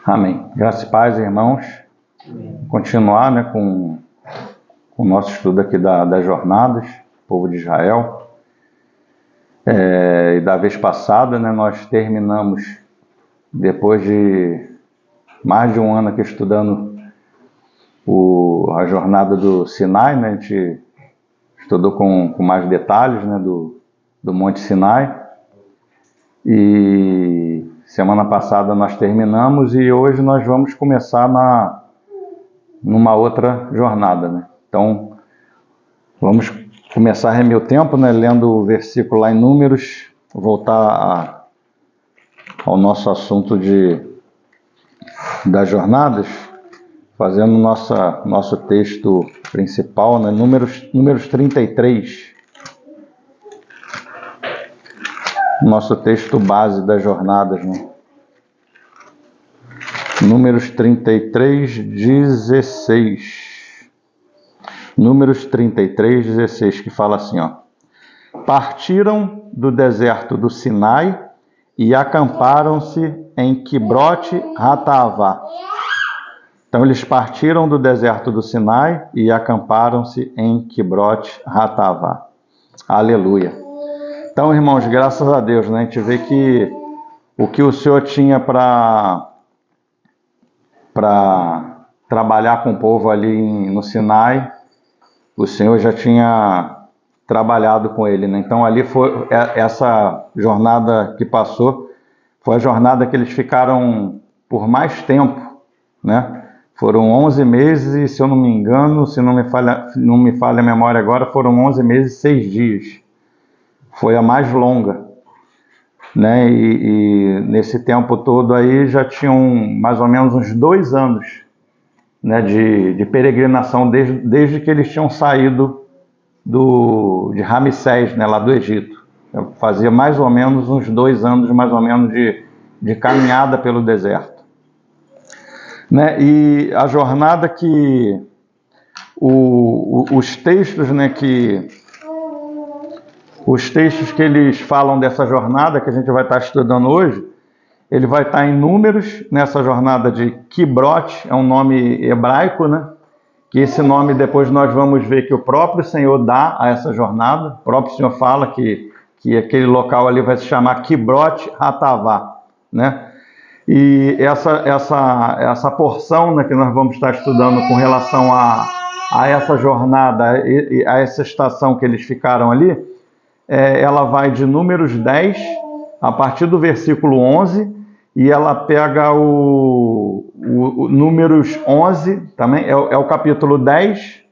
Amém. Graças e paz, irmãos. Continuar, com o nosso estudo aqui das jornadas, povo de Israel. E da vez passada, nós terminamos, depois de mais de um ano aqui estudando a jornada do Sinai, a gente estudou com mais detalhes, do Monte Sinai. E semana passada nós terminamos e hoje nós vamos começar numa outra jornada, Então, vamos começar a remir o tempo, lendo o versículo lá em Números, voltar ao nosso assunto das jornadas, fazendo nosso texto principal, Números 33. Nosso texto base das jornadas, Números 33, 16. Números 33, 16, que fala assim, Partiram do deserto do Sinai e acamparam-se em Quibrote Hataavá. Então, eles partiram do deserto do Sinai e acamparam-se em Quibrote Hataavá. Aleluia. Então, irmãos, graças a Deus, a gente vê que o que o Senhor tinha para trabalhar com o povo ali no Sinai, o Senhor já tinha trabalhado com ele, Então, ali foi essa jornada que passou, foi a jornada que eles ficaram por mais tempo, Foram 11 meses e, se eu não me engano, se não me falha a memória agora, foram 11 meses e 6 dias. Foi a mais longa, E nesse tempo todo aí já tinham mais ou menos uns 2 anos, de peregrinação desde que eles tinham saído de Ramsés, lá do Egito. Fazia mais ou menos uns 2 anos, mais ou menos, de caminhada pelo deserto. E a jornada que os textos, os textos que eles falam dessa jornada que a gente vai estar estudando hoje, ele vai estar em Números, nessa jornada de Quibrote, é um nome hebraico, Que esse nome depois nós vamos ver que o próprio Senhor dá a essa jornada. O próprio Senhor fala que aquele local ali vai se chamar Quibrote Hataavá, E essa porção, que nós vamos estar estudando com relação a essa jornada, a essa estação que eles ficaram ali, ela vai de Números 10, a partir do versículo 11, e ela pega o Números 11, também é o capítulo 10,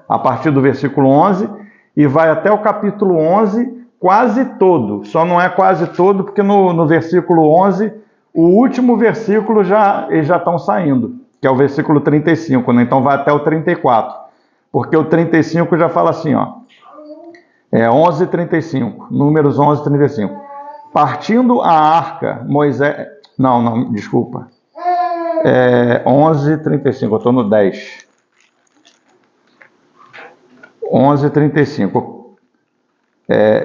a partir do versículo 11, e vai até o capítulo 11 quase todo. Só não é quase todo, porque no versículo 11, o último versículo eles já estão saindo, que é o versículo 35, Então vai até o 34, porque o 35 já fala assim, 11:35, Números 11:35. Partindo a arca, Moisés... Não, desculpa. 11:35, eu estou no 10. 11:35.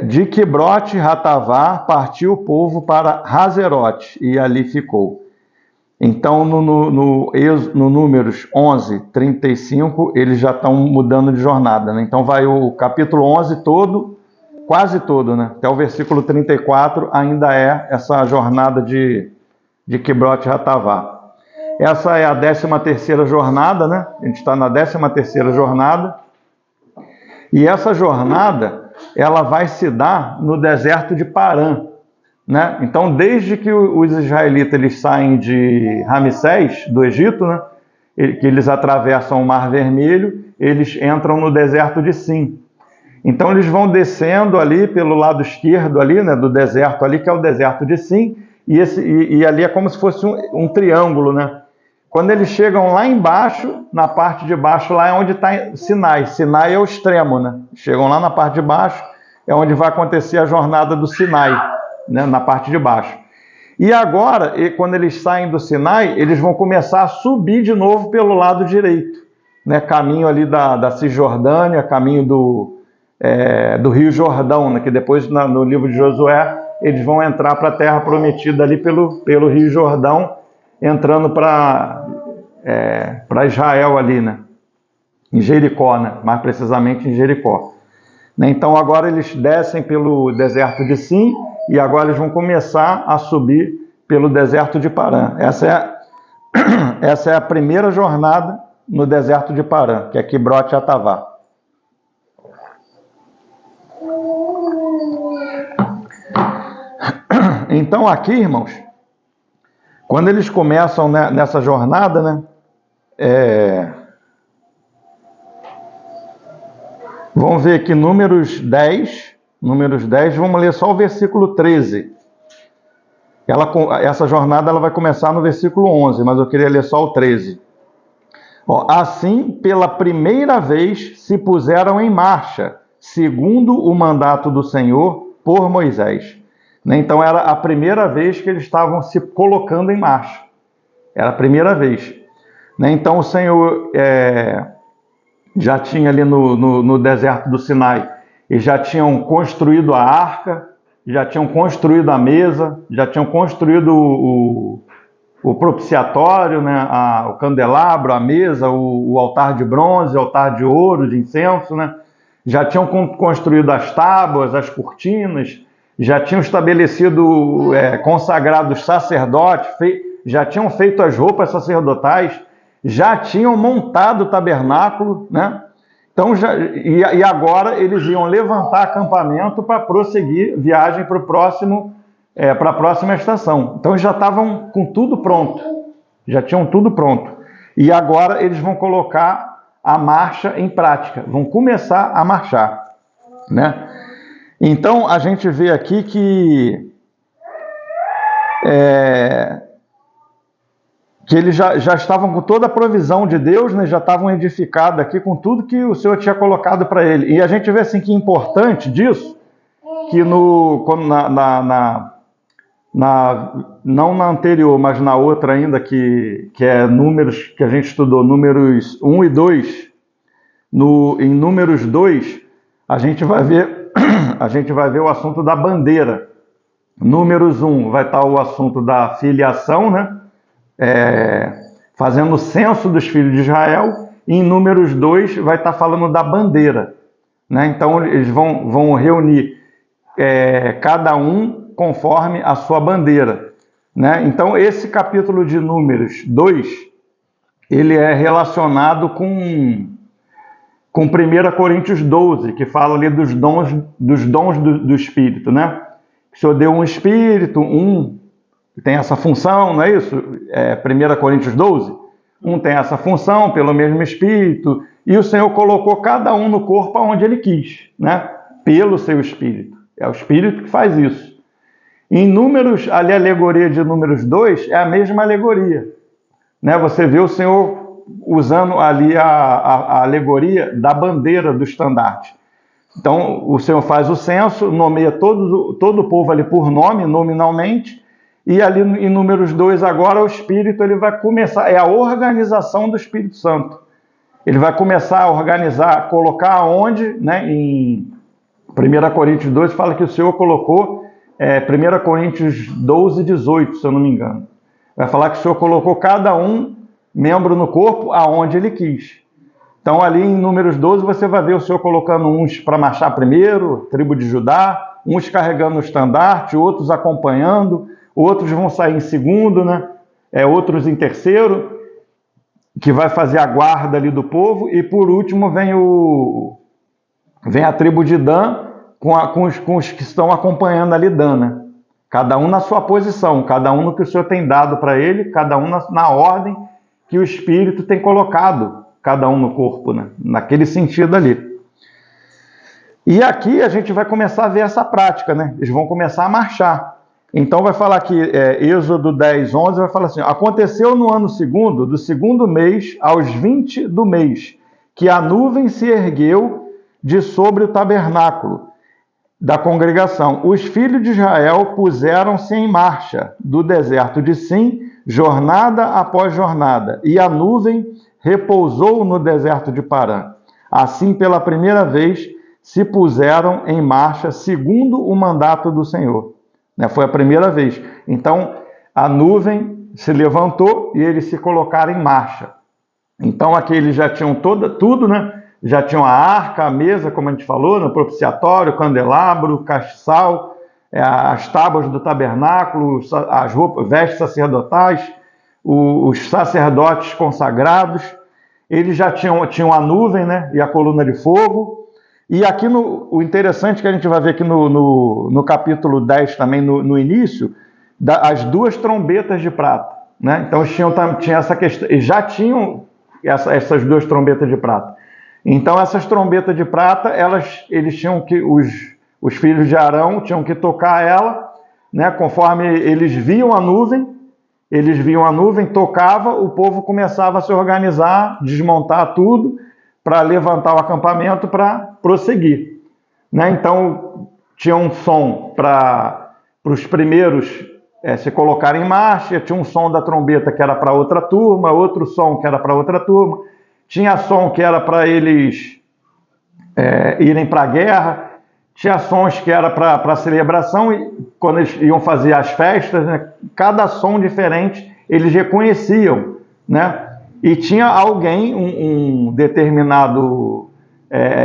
De Quibrote Hataavá partiu o povo para Hazerote e ali ficou. Então, no Números 11:35, eles já estão mudando de jornada, Então, vai o capítulo 11 todo, quase todo, Até o versículo 34 ainda é essa jornada de Quibrote Hataavá. Essa é a 13ª jornada, A gente está na 13ª jornada. E essa jornada, ela vai se dar no deserto de Parã, Então, desde que os israelitas eles saem de Ramsés, do Egito, que eles atravessam o Mar Vermelho, eles entram no deserto de Sim. Então, eles vão descendo ali pelo lado esquerdo ali, do deserto ali, que é o deserto de Sim, e ali é como se fosse um triângulo, Quando eles chegam lá embaixo, na parte de baixo, lá é onde está Sinai. Sinai é o extremo, Chegam lá na parte de baixo, é onde vai acontecer a jornada do Sinai, na parte de baixo. E agora, quando eles saem do Sinai, eles vão começar a subir de novo pelo lado direito, caminho ali da Cisjordânia, caminho do Rio Jordão, que depois no livro de Josué eles vão entrar para a terra prometida ali pelo Rio Jordão, entrando para Israel ali, né? Em Jericó, né? Mais precisamente em Jericó. Então agora eles descem pelo deserto de Sim e agora eles vão começar a subir pelo deserto de Parã. Essa é a primeira jornada no deserto de Parã, que é Quibrote Hatavá. Então aqui, irmãos, quando eles começam, né, nessa jornada, né, vamos ver aqui Números 10, vamos ler só o versículo 13. Essa jornada ela vai começar no versículo 11, mas eu queria ler só o 13. Assim, pela primeira vez se puseram em marcha, segundo o mandato do Senhor por Moisés. Então era a primeira vez que eles estavam se colocando em marcha. Era a primeira vez. Então o Senhor já tinha ali no deserto do Sinai, e já tinham construído a arca, já tinham construído a mesa, já tinham construído o propiciatório, né, o candelabro, a mesa, o altar de bronze, o altar de ouro, de incenso, né? Já tinham construído as tábuas, as cortinas, já tinham estabelecido, consagrado os sacerdotes, já tinham feito as roupas sacerdotais, já tinham montado o tabernáculo, né? Então, e agora eles iam levantar acampamento para prosseguir viagem para a próxima estação. Então, eles já estavam com tudo pronto, já tinham tudo pronto. E agora eles vão colocar a marcha em prática, vão começar a marchar, né? Então, a gente vê aqui que eles já estavam com toda a provisão de Deus, né? Já estavam edificados aqui com tudo que o Senhor tinha colocado para ele. E a gente vê assim que é importante disso, que não na anterior, mas na outra ainda, que é Números, que a gente estudou, Números 1 e 2, em Números 2, a gente vai ver o assunto da bandeira. Números 1 vai estar o assunto da filiação, né? Fazendo o censo dos filhos de Israel, e em Números 2 vai estar falando da bandeira, né? Então eles vão reunir cada um conforme a sua bandeira, né? Então esse capítulo de Números 2, ele é relacionado com 1 Coríntios 12, que fala ali dos dons do Espírito, né? O Senhor deu um Espírito, tem essa função, não é isso? 1 Coríntios 12. Tem essa função pelo mesmo Espírito, e o Senhor colocou cada um no corpo onde Ele quis, né? Pelo seu Espírito. É o Espírito que faz isso. Em Números, ali a alegoria de Números 2 é a mesma alegoria, né? Você vê o Senhor usando ali a alegoria da bandeira do estandarte. Então, o Senhor faz o censo, nomeia todo o povo ali por nome, nominalmente, e ali em Números 2 agora o Espírito ele vai começar, é a organização do Espírito Santo. Ele vai começar a organizar, colocar onde, né? Em 1 Coríntios 2 fala que o Senhor colocou, 1 Coríntios 12, 18, se eu não me engano. Vai falar que o Senhor colocou cada um membro no corpo aonde Ele quis. Então ali em Números 12 você vai ver o Senhor colocando uns para marchar primeiro, tribo de Judá, uns carregando o estandarte, outros acompanhando, outros vão sair em segundo, né? Outros em terceiro, que vai fazer a guarda ali do povo, e por último vem a tribo de Dan com os que estão acompanhando ali Dan, né? Cada um na sua posição, cada um no que o Senhor tem dado para ele, cada um na ordem que o Espírito tem colocado cada um no corpo, né? Naquele sentido ali. E aqui a gente vai começar a ver essa prática, né? Eles vão começar a marchar. Então vai falar aqui, Êxodo 10, 11, vai falar assim: aconteceu no ano segundo, do segundo mês, aos 20 do mês, que a nuvem se ergueu de sobre o tabernáculo da congregação. Os filhos de Israel puseram-se em marcha do deserto de Sim, jornada após jornada, e a nuvem repousou no deserto de Parã. Assim, pela primeira vez, se puseram em marcha segundo o mandato do Senhor. Foi a primeira vez. Então, a nuvem se levantou e eles se colocaram em marcha. Então aqui eles já tinham tudo, né? Já tinham a arca, a mesa, como a gente falou, no propiciatório, o candelabro, o castiçal, as tábuas do tabernáculo, as roupas, vestes sacerdotais, os sacerdotes consagrados. Eles já tinham a nuvem, né? E a coluna de fogo. E aqui o interessante que a gente vai ver aqui no capítulo 10 também, no início, as duas trombetas de prata, né? Então tinha essa questão, já tinham essas duas trombetas de prata. Então essas trombetas de prata, eles tinham que, os filhos de Arão tinham que tocar ela, né? Conforme eles viam a nuvem, tocava, o povo começava a se organizar, desmontar tudo, para levantar o acampamento para prosseguir, né? Então tinha um som para os primeiros se colocarem em marcha, tinha um som da trombeta que era para outra turma, outro som que era para outra turma, tinha som que era para eles irem para a guerra, tinha sons que era para celebração, e quando eles iam fazer as festas, né, cada som diferente eles reconheciam, né? E tinha alguém, um determinado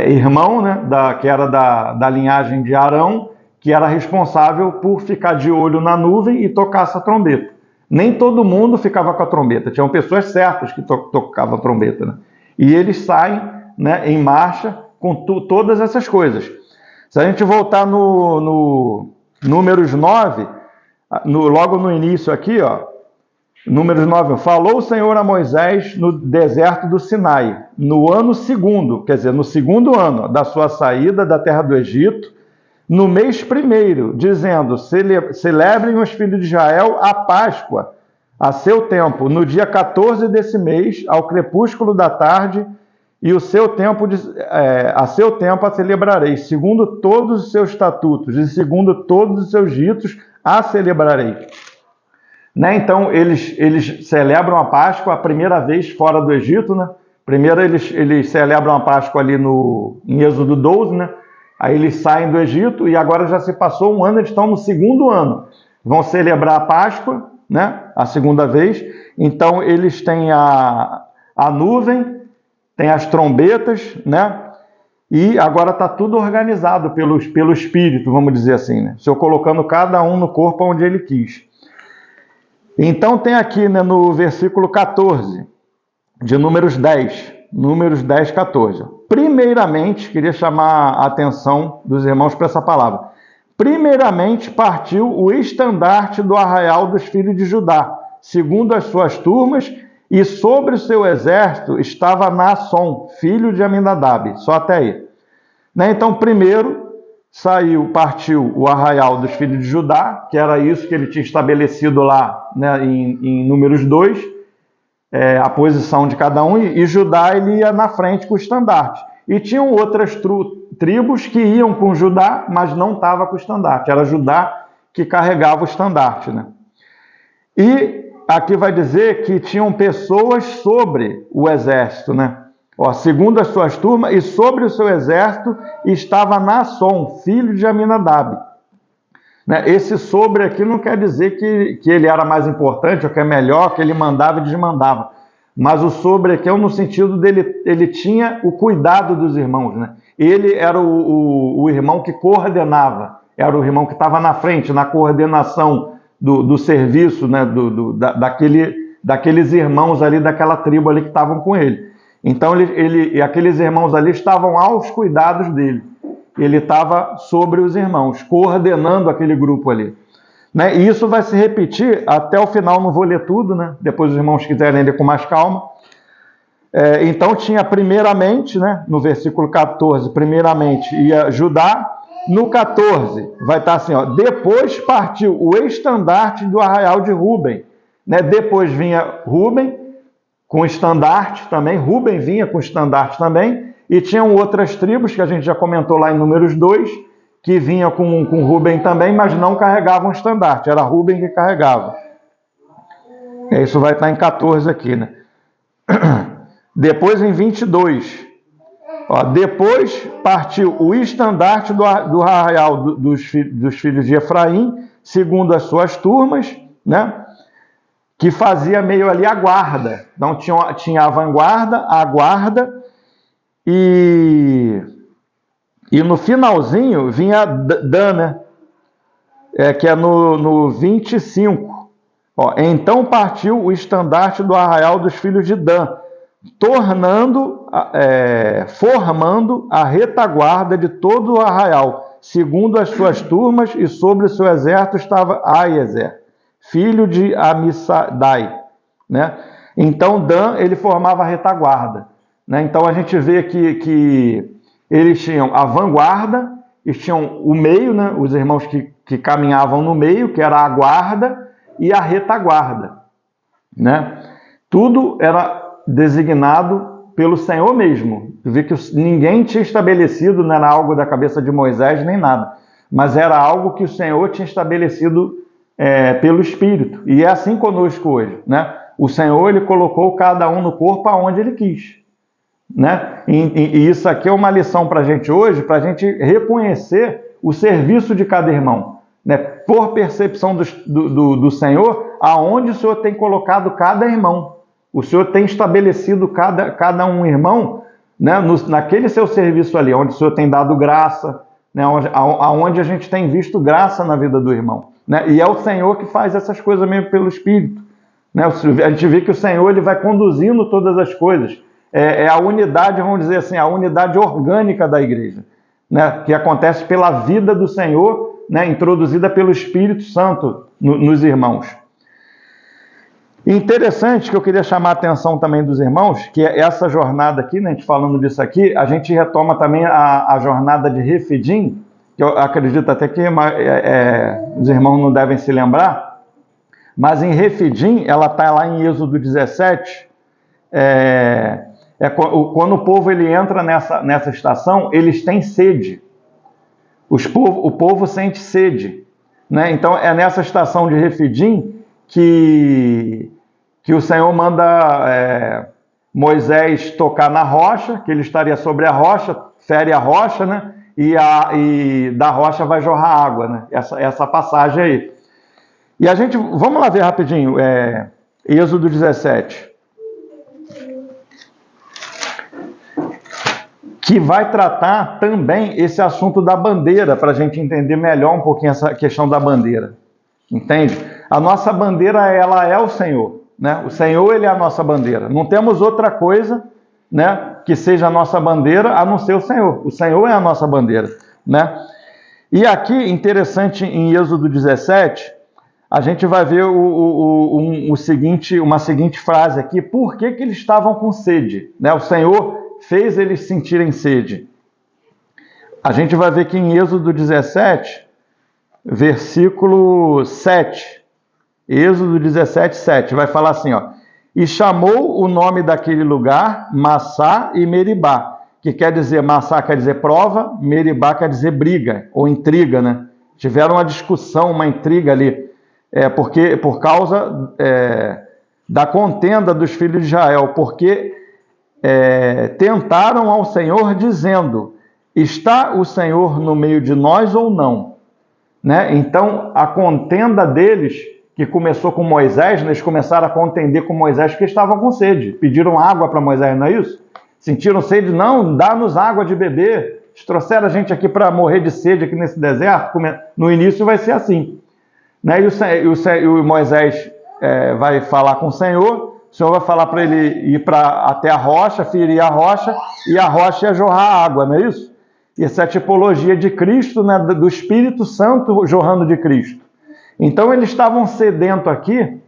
irmão, né, que era da linhagem de Arão, que era responsável por ficar de olho na nuvem e tocar essa trombeta. Nem todo mundo ficava com a trombeta, tinham pessoas certas que tocavam a trombeta, né? E eles saem, né, em marcha com todas essas coisas. Se a gente voltar no Números 9, logo no início aqui, ó, Números 9, falou o Senhor a Moisés no deserto do Sinai, no ano segundo, quer dizer, no segundo ano da sua saída da terra do Egito, no mês primeiro, dizendo, celebrem os filhos de Israel a Páscoa, a seu tempo, no dia 14 desse mês, ao crepúsculo da tarde, e a seu tempo a celebrarei, segundo todos os seus estatutos, e segundo todos os seus ritos, a celebrarei. Né? Então, eles celebram a Páscoa a primeira vez fora do Egito, né? Primeiro eles celebram a Páscoa ali em Êxodo 12, né? Aí eles saem do Egito e agora já se passou um ano, eles estão no segundo ano. Vão celebrar a Páscoa, né? A segunda vez. Então, eles têm a nuvem, tem as trombetas, né? E agora está tudo organizado pelo Espírito, vamos dizer assim, né? O Senhor colocando cada um no corpo onde Ele quis. Então tem aqui, né, no versículo 14 de Números 10, 14. Primeiramente, queria chamar a atenção dos irmãos para essa palavra. Primeiramente partiu o estandarte do arraial dos filhos de Judá, segundo as suas turmas, e sobre o seu exército estava Naasson, filho de Aminadab. Só até aí. Né? Então, primeiro partiu o arraial dos filhos de Judá, que era isso que ele tinha estabelecido lá, né, em Números 2, a posição de cada um, e Judá ele ia na frente com o estandarte. E tinham outras tribos que iam com Judá, mas não estava com o estandarte. Era Judá que carregava o estandarte, né? E aqui vai dizer que tinham pessoas sobre o exército, né? Segundo as suas turmas, e sobre o seu exército estava Naasson, filho de Aminadab. Né? Esse sobre aqui não quer dizer que ele era mais importante, ou que é melhor, que ele mandava e desmandava. Mas o sobre aqui é no sentido dele, ele tinha o cuidado dos irmãos. Né? Ele era o irmão que coordenava, era o irmão que estava na frente, na coordenação do serviço, né? Daqueles irmãos ali, daquela tribo ali que estavam com ele. Então, aqueles irmãos ali estavam aos cuidados dele. Ele estava sobre os irmãos, coordenando aquele grupo ali. Né? E isso vai se repetir até o final, não vou ler tudo, né? Depois os irmãos quiserem ler com mais calma. Então, tinha primeiramente, né? No versículo 14, primeiramente ia Judá. No 14, vai estar assim, ó, depois partiu o estandarte do arraial de Ruben. Né? Depois vinha Ruben, com estandarte também, Ruben vinha com estandarte também, e tinham outras tribos, que a gente já comentou lá em Números 2, que vinham com Ruben também, mas não carregavam estandarte, era Ruben que carregava. Isso vai estar em 14 aqui, né? Depois em 22, depois partiu o estandarte do arraial dos filhos de Efraim, segundo as suas turmas, né? que fazia meio ali a guarda. Então tinha a vanguarda, a guarda, e no finalzinho vinha Dan, né? Que é no 25. Ó, então partiu o estandarte do arraial dos filhos de Dan, formando a retaguarda de todo o arraial, segundo as suas turmas, e sobre o seu exército estava Aiezer, filho de Amissadai, né? Então Dan, ele formava a retaguarda, né? Então a gente vê que eles tinham a vanguarda, eles tinham o meio, né? Os irmãos que caminhavam no meio, que era a guarda, e a retaguarda, né? Tudo era designado pelo Senhor mesmo. Tu vê que ninguém tinha estabelecido, não era algo da cabeça de Moisés nem nada, mas era algo que o Senhor tinha estabelecido pelo Espírito. E é assim conosco hoje, né? O Senhor, ele colocou cada um no corpo aonde ele quis, né? E isso aqui é uma lição para a gente hoje, para a gente reconhecer o serviço de cada irmão, né? Por percepção do Senhor, aonde o Senhor tem colocado cada irmão. O Senhor tem estabelecido cada um irmão, né, naquele seu serviço ali, onde o Senhor tem dado graça, né, onde a gente tem visto graça na vida do irmão, né? E é o Senhor que faz essas coisas mesmo pelo Espírito, né? A gente vê que o Senhor, ele vai conduzindo todas as coisas. É a unidade, vamos dizer assim, a unidade orgânica da igreja, né, que acontece pela vida do Senhor, né, introduzida pelo Espírito Santo nos irmãos. Interessante que eu queria chamar a atenção também dos irmãos, que é essa jornada aqui, né, a gente falando disso aqui, a gente retoma também a jornada de Refidim, que eu acredito até que os irmãos não devem se lembrar, mas em Refidim, ela está lá em Êxodo 17, quando o povo ele entra nessa estação, eles têm sede, o povo sente sede, né? Então é nessa estação de Refidim que o Senhor manda Moisés tocar na rocha, que ele estaria sobre a rocha, fere a rocha, né? E da rocha vai jorrar água, né? Essa passagem aí. E vamos lá ver rapidinho, Êxodo 17. Que vai tratar também esse assunto da bandeira, para a gente entender melhor um pouquinho essa questão da bandeira. Entende? A nossa bandeira, ela é o Senhor, né? O Senhor, ele é a nossa bandeira. Não temos outra coisa, né, que seja a nossa bandeira, a não ser o Senhor. O Senhor é a nossa bandeira, né? E aqui, interessante, em Êxodo 17, a gente vai ver uma seguinte frase aqui. Por que eles estavam com sede, né? O Senhor fez eles sentirem sede. A gente vai ver que em Êxodo 17, versículo 7, Êxodo 17, 7, vai falar assim, ó: e chamou o nome daquele lugar Massá e Meribá, que quer dizer, Massá quer dizer prova, Meribá quer dizer briga, ou intriga, né? Tiveram uma discussão, uma intriga ali, por causa da contenda dos filhos de Israel, porque tentaram ao Senhor dizendo: está o Senhor no meio de nós ou não? Né? Então, a contenda deles, que começou com Moisés, né? Eles começaram a contender com Moisés porque estavam com sede. Pediram água para Moisés, não é isso? Sentiram sede? Não, dá-nos água de beber. Eles trouxeram a gente aqui para morrer de sede aqui nesse deserto. No início vai ser assim, né? E o Moisés vai falar com o Senhor vai falar para ele ir até a rocha, ferir a rocha, e a rocha ia jorrar água, não é isso? E essa é a tipologia de Cristo, né, do Espírito Santo jorrando de Cristo. Então eles estavam sedentos aqui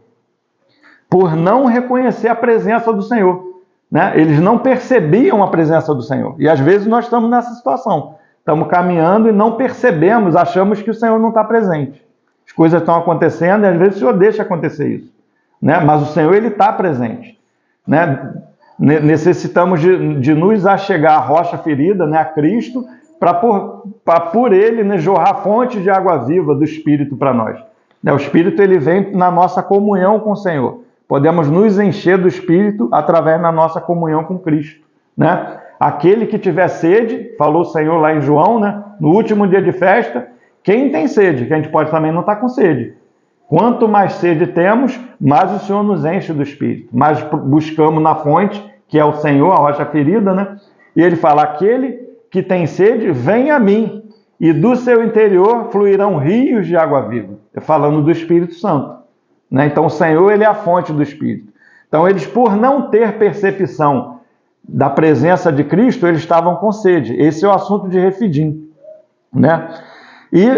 por não reconhecer a presença do Senhor, né? Eles não percebiam a presença do Senhor. E às vezes nós estamos nessa situação. Estamos caminhando e não percebemos, achamos que o Senhor não está presente. As coisas estão acontecendo e às vezes o Senhor deixa acontecer isso, né? Mas o Senhor, ele está presente, né? Necessitamos de nos achegar à rocha ferida, né, a Cristo, para por ele, né, jorrar fontes de água viva do Espírito para nós. O Espírito, ele vem na nossa comunhão com o Senhor. Podemos nos encher do Espírito através da nossa comunhão com Cristo, né? Aquele que tiver sede, falou o Senhor lá em João, né, no último dia de festa, quem tem sede, que a gente pode também não estar com sede. Quanto mais sede temos, mais o Senhor nos enche do Espírito. Mais buscamos na fonte, que é o Senhor, a rocha ferida, né? E ele fala, aquele que tem sede, vem a mim, e do seu interior fluirão rios de água viva. Falando do Espírito Santo, né? Então o Senhor, ele é a fonte do Espírito. Então eles, por não ter percepção da presença de Cristo, eles estavam com sede. Esse é o assunto de Refidim, né? E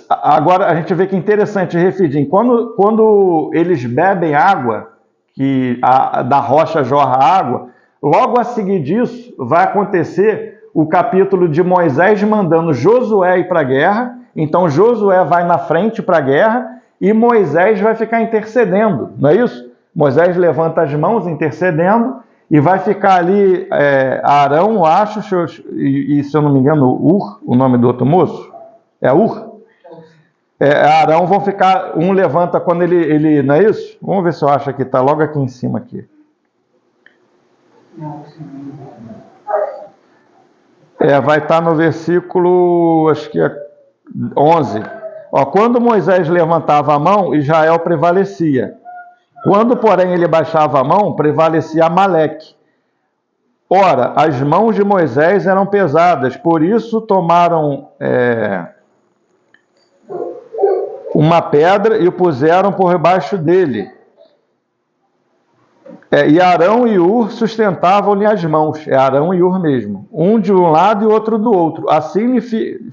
agora a gente vê que é interessante Refidim. Quando eles bebem água, que da rocha jorra água, logo a seguir disso vai acontecer o capítulo de Moisés mandando Josué ir para a guerra. Então Josué vai na frente para a guerra e Moisés vai ficar intercedendo, não é isso? Moisés levanta as mãos intercedendo e vai ficar ali Arão, acho, e se eu não me engano, Ur, o nome do outro moço? É Ur? Arão vão ficar, um levanta quando ele não é isso? Vamos ver se eu acho aqui, está logo aqui em cima aqui. Vai estar no versículo, acho que é 11. Quando Moisés levantava a mão, Israel prevalecia. Quando, porém, ele baixava a mão, prevalecia Amaleque. Ora, as mãos de Moisés eram pesadas, por isso tomaram uma pedra e o puseram por baixo dele. E Arão e Ur sustentavam-lhe as mãos. Arão e Ur mesmo. Um de um lado e outro do outro. Assim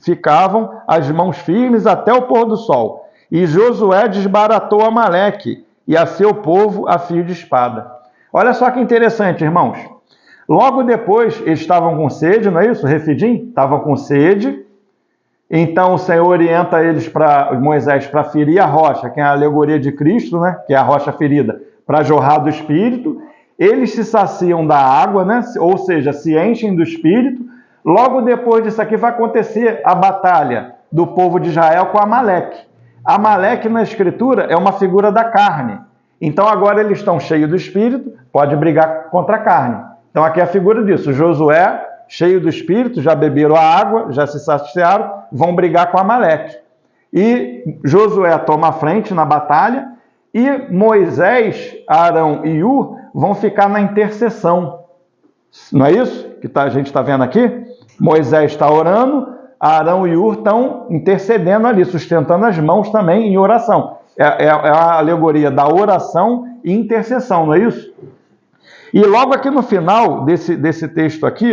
ficavam as mãos firmes até o pôr do sol. E Josué desbaratou Amaleque e a seu povo a fio de espada. Olha só que interessante, irmãos. Logo depois, eles estavam com sede, não é isso? Refidim? Estavam com sede. Então o Senhor orienta eles Moisés para ferir a rocha, que é a alegoria de Cristo, né? Que é a rocha ferida, para jorrar do Espírito. Eles se saciam da água, né? Ou seja, se enchem do Espírito. Logo depois disso aqui vai acontecer a batalha do povo de Israel com Amaleque. Amaleque na Escritura é uma figura da carne. Então agora eles estão cheios do Espírito, pode brigar contra a carne. Então aqui é a figura disso. Josué, cheio do Espírito, já beberam a água, já se saciaram, vão brigar com Amaleque. E Josué toma a frente na batalha, e Moisés, Arão e Ur vão ficar na intercessão. Não é isso que a gente está vendo aqui? Moisés está orando, Arão e Ur estão intercedendo ali, sustentando as mãos também em oração. É a alegoria da oração e intercessão, não é isso? E logo aqui no final desse texto aqui,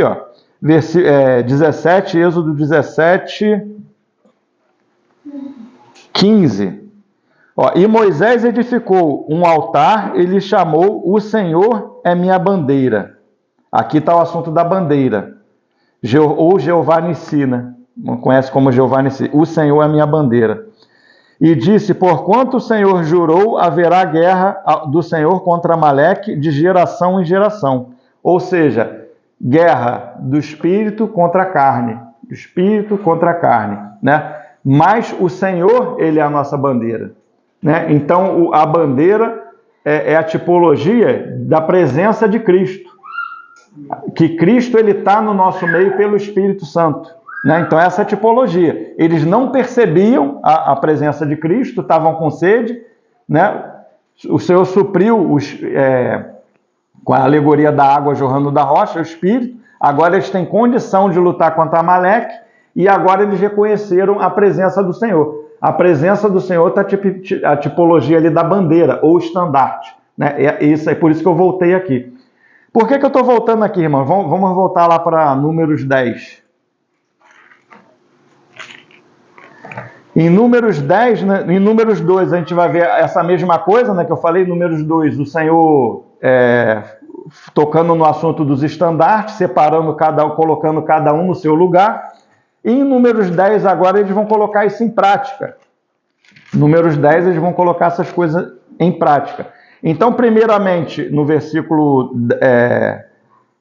17, Êxodo 17, 15. E Moisés edificou um altar e lhe chamou O Senhor é minha bandeira. Aqui está o assunto da bandeira. Ou Jeová Nissi, né? Conhece como Jeová Nissi. O Senhor é minha bandeira. E disse, porquanto o Senhor jurou, haverá guerra do Senhor contra Amaleque de geração em geração. Ou seja, guerra do espírito contra a carne. Do espírito contra a carne, né? Mas o Senhor, ele é a nossa bandeira, né? Então, a bandeira é a tipologia da presença de Cristo. Que Cristo, ele está no nosso meio pelo Espírito Santo, né? Então, essa é a tipologia. Eles não percebiam a presença de Cristo, estavam com sede, né? O Senhor supriu com a alegoria da água jorrando da rocha, o Espírito. Agora eles têm condição de lutar contra Amaleque, e agora eles reconheceram a presença do Senhor. A presença do Senhor está a tipologia ali da bandeira, ou estandarte, né? É por isso que eu voltei aqui. Por que eu estou voltando aqui, irmão? Vamos voltar lá para Números 10. Em Números 10, né, em Números 2, a gente vai ver essa mesma coisa, né, que eu falei. Em Números 2, o Senhor tocando no assunto dos estandartes, separando colocando cada um no seu lugar. E em Números 10, agora, eles vão colocar isso em prática. Números 10, eles vão colocar essas coisas em prática. Então, primeiramente, no versículo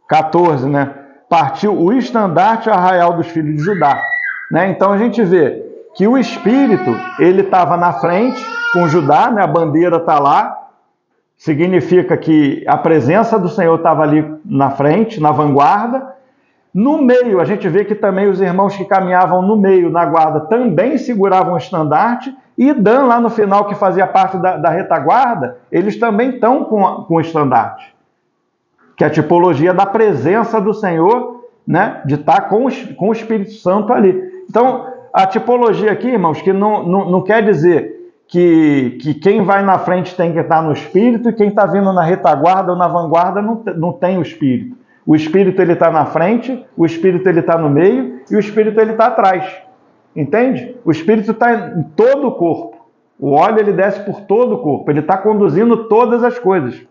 14, né, partiu o estandarte arraial dos filhos de Judá, né? Então, a gente vê que o Espírito, ele estava na frente com Judá, né? A bandeira está lá, significa que a presença do Senhor estava ali na frente, na vanguarda. No meio, a gente vê que também os irmãos que caminhavam no meio, na guarda, também seguravam o estandarte, E Dan, lá no final, que fazia parte da retaguarda, eles também estão com o estandarte, que é a tipologia da presença do Senhor, né, de estar com o Espírito Santo ali. Então, a tipologia aqui, irmãos, que não quer dizer que quem vai na frente tem que estar no Espírito e quem está vindo na retaguarda ou na vanguarda não tem o Espírito. O Espírito ele está na frente, o Espírito ele está no meio e o Espírito ele está atrás. Entende? O Espírito está em todo o corpo. O óleo ele desce por todo o corpo. Ele está conduzindo todas as coisas.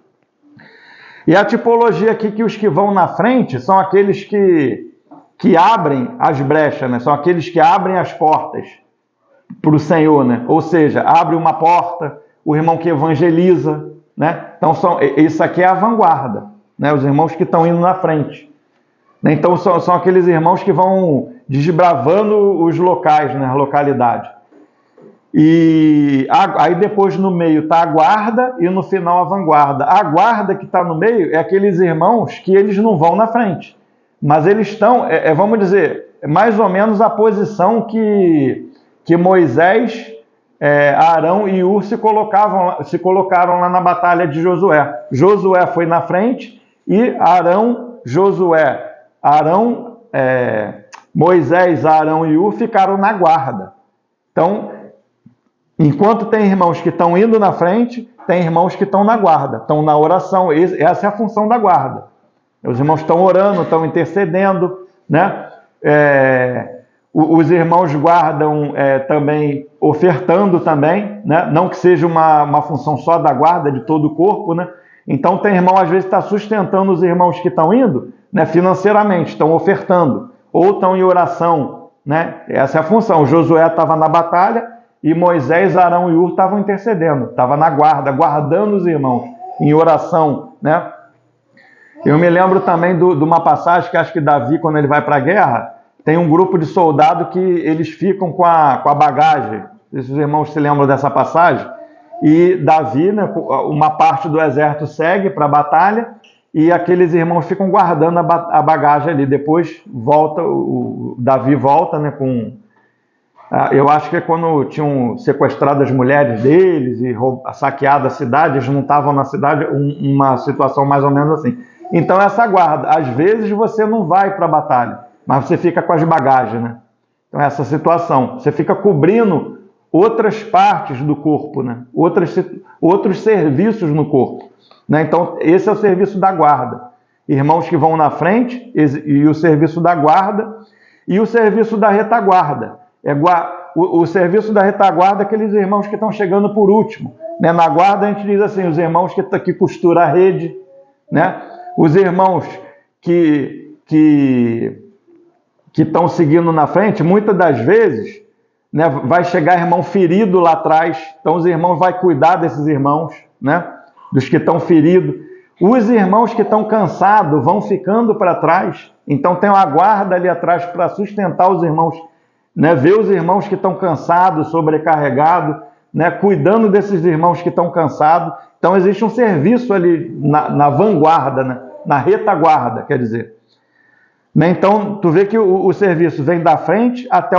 E a tipologia aqui que os que vão na frente são aqueles que abrem as brechas, né? São aqueles que abrem as portas para o Senhor, né? Ou seja, abre uma porta, o irmão que evangeliza, né? Então, isso aqui é a vanguarda, né? Os irmãos que estão indo na frente. Então, são aqueles irmãos que vão desbravando os locais, né? A localidade. E aí depois no meio está a guarda e no final a vanguarda. A guarda que está no meio é aqueles irmãos que eles não vão na frente, mas eles estão, vamos dizer, mais ou menos a posição que Moisés, Arão e Hur se colocaram lá na batalha de Josué. Josué foi na frente e Moisés, Arão e Hur ficaram na guarda. Então, enquanto tem irmãos que estão indo na frente, tem irmãos que estão na guarda, estão na oração. Essa é a função da guarda. Os irmãos estão orando, estão intercedendo, né? Os irmãos guardam também, ofertando também, né? Não que seja uma função só da guarda, de todo o corpo, né? Então tem irmão, às vezes, que está sustentando os irmãos que estão indo, né? Financeiramente, estão ofertando, ou estão em oração, né? Essa é a função. Josué estava na batalha, e Moisés, Arão e Hur estavam intercedendo, estavam na guarda, guardando os irmãos, em oração, né? Eu me lembro também de uma passagem que acho que Davi, quando ele vai para a guerra, tem um grupo de soldados que eles ficam com a bagagem. Esses irmãos se lembram dessa passagem? E Davi, né, uma parte do exército segue para a batalha e aqueles irmãos ficam guardando a bagagem ali. Depois volta, o Davi volta, né, com... Eu acho que é quando tinham sequestrado as mulheres deles e saqueado a cidade, eles não estavam na cidade, uma situação mais ou menos assim. Então essa guarda, às vezes você não vai para a batalha, mas você fica com as bagagens, né? Então essa situação, você fica cobrindo outras partes do corpo, né? Outros serviços no corpo, né? Então esse é o serviço da guarda. Irmãos que vão na frente, e o serviço da guarda, e o serviço da retaguarda. O serviço da retaguarda é aqueles irmãos que estão chegando por último, né? Na guarda a gente diz assim, os irmãos que costuram a rede, né? Os irmãos que estão seguindo na frente, muitas das vezes, né, vai chegar irmão ferido lá atrás, então os irmãos vão cuidar desses irmãos, né, dos que estão feridos. Os irmãos que estão cansados vão ficando para trás, então tem uma guarda ali atrás para sustentar os irmãos, né, ver os irmãos que estão cansados, sobrecarregados, né, cuidando desses irmãos que estão cansados. Então existe um serviço ali na vanguarda, né, na retaguarda, quer dizer. Né, então tu vê que o serviço vem da frente até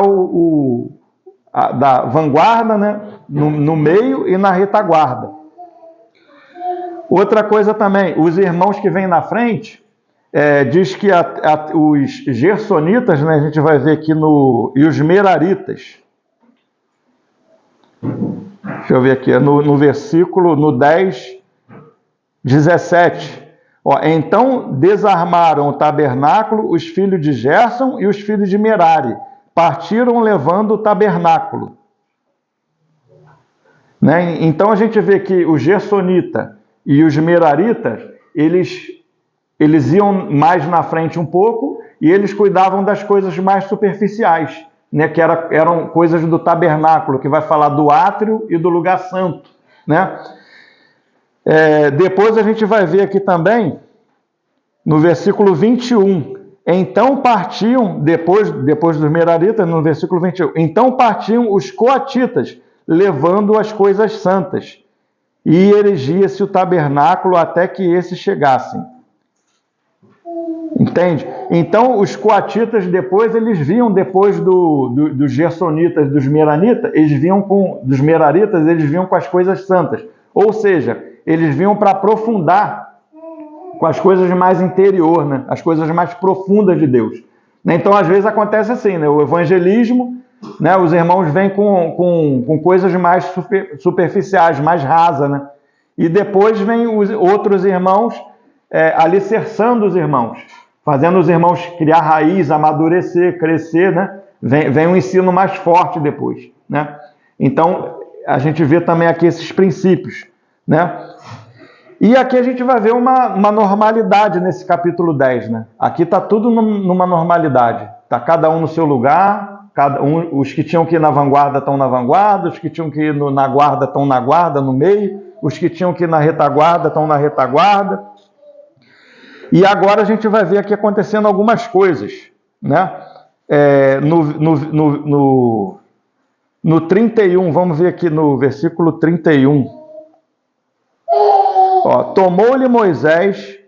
da vanguarda, né, no meio e na retaguarda. Outra coisa também, os irmãos que vêm na frente, diz que os gersonitas, né, a gente vai ver aqui e os meraritas. Deixa eu ver aqui, no versículo, no 10, 17. Então desarmaram o tabernáculo os filhos de Gerson e os filhos de Merari. Partiram levando o tabernáculo. Né? Então a gente vê que o gersonita e os meraritas, eles iam mais na frente um pouco e eles cuidavam das coisas mais superficiais, né? Que eram coisas do tabernáculo, que vai falar do átrio e do lugar santo, né? Depois a gente vai ver aqui também, no versículo 21, então partiam, depois dos meraritas, no versículo 21, então partiam os coatitas, levando as coisas santas, e erigia-se o tabernáculo até que esses chegassem. Entende? Então, os coatitas depois, eles vinham depois dos gersonitas, dos meranitas, dos meraritas, eles vinham com as coisas santas. Ou seja, eles vinham para aprofundar com as coisas mais interior, né? As coisas mais profundas de Deus. Então, às vezes acontece assim, né? O evangelismo, né? Os irmãos vêm com coisas mais superficiais, mais rasas, né? E depois vem os outros irmãos alicerçando os irmãos, fazendo os irmãos criar raiz, amadurecer, crescer, né? Vem um ensino mais forte depois, né? Então, a gente vê também aqui esses princípios, né? E aqui a gente vai ver uma normalidade nesse capítulo 10, né? Aqui está tudo numa normalidade. Está cada um no seu lugar, os que tinham que ir na vanguarda estão na vanguarda, os que tinham que ir na guarda estão na guarda, no meio, os que tinham que ir na retaguarda estão na retaguarda. E agora a gente vai ver aqui acontecendo algumas coisas, né? No 31, vamos ver aqui no versículo 31. Tomou-lhe Moisés,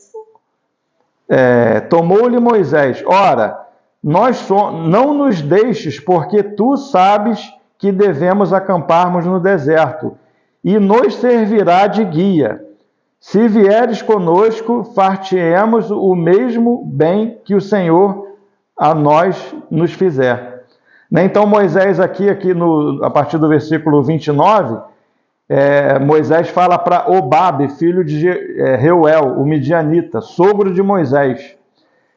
ora, não nos deixes, porque tu sabes que devemos acamparmos no deserto, e nos servirá de guia. Se vieres conosco, far-te-emos o mesmo bem que o Senhor a nós nos fizer. Então Moisés aqui a partir do versículo 29, Moisés fala para Obabe, filho de Reuel, o midianita, sogro de Moisés: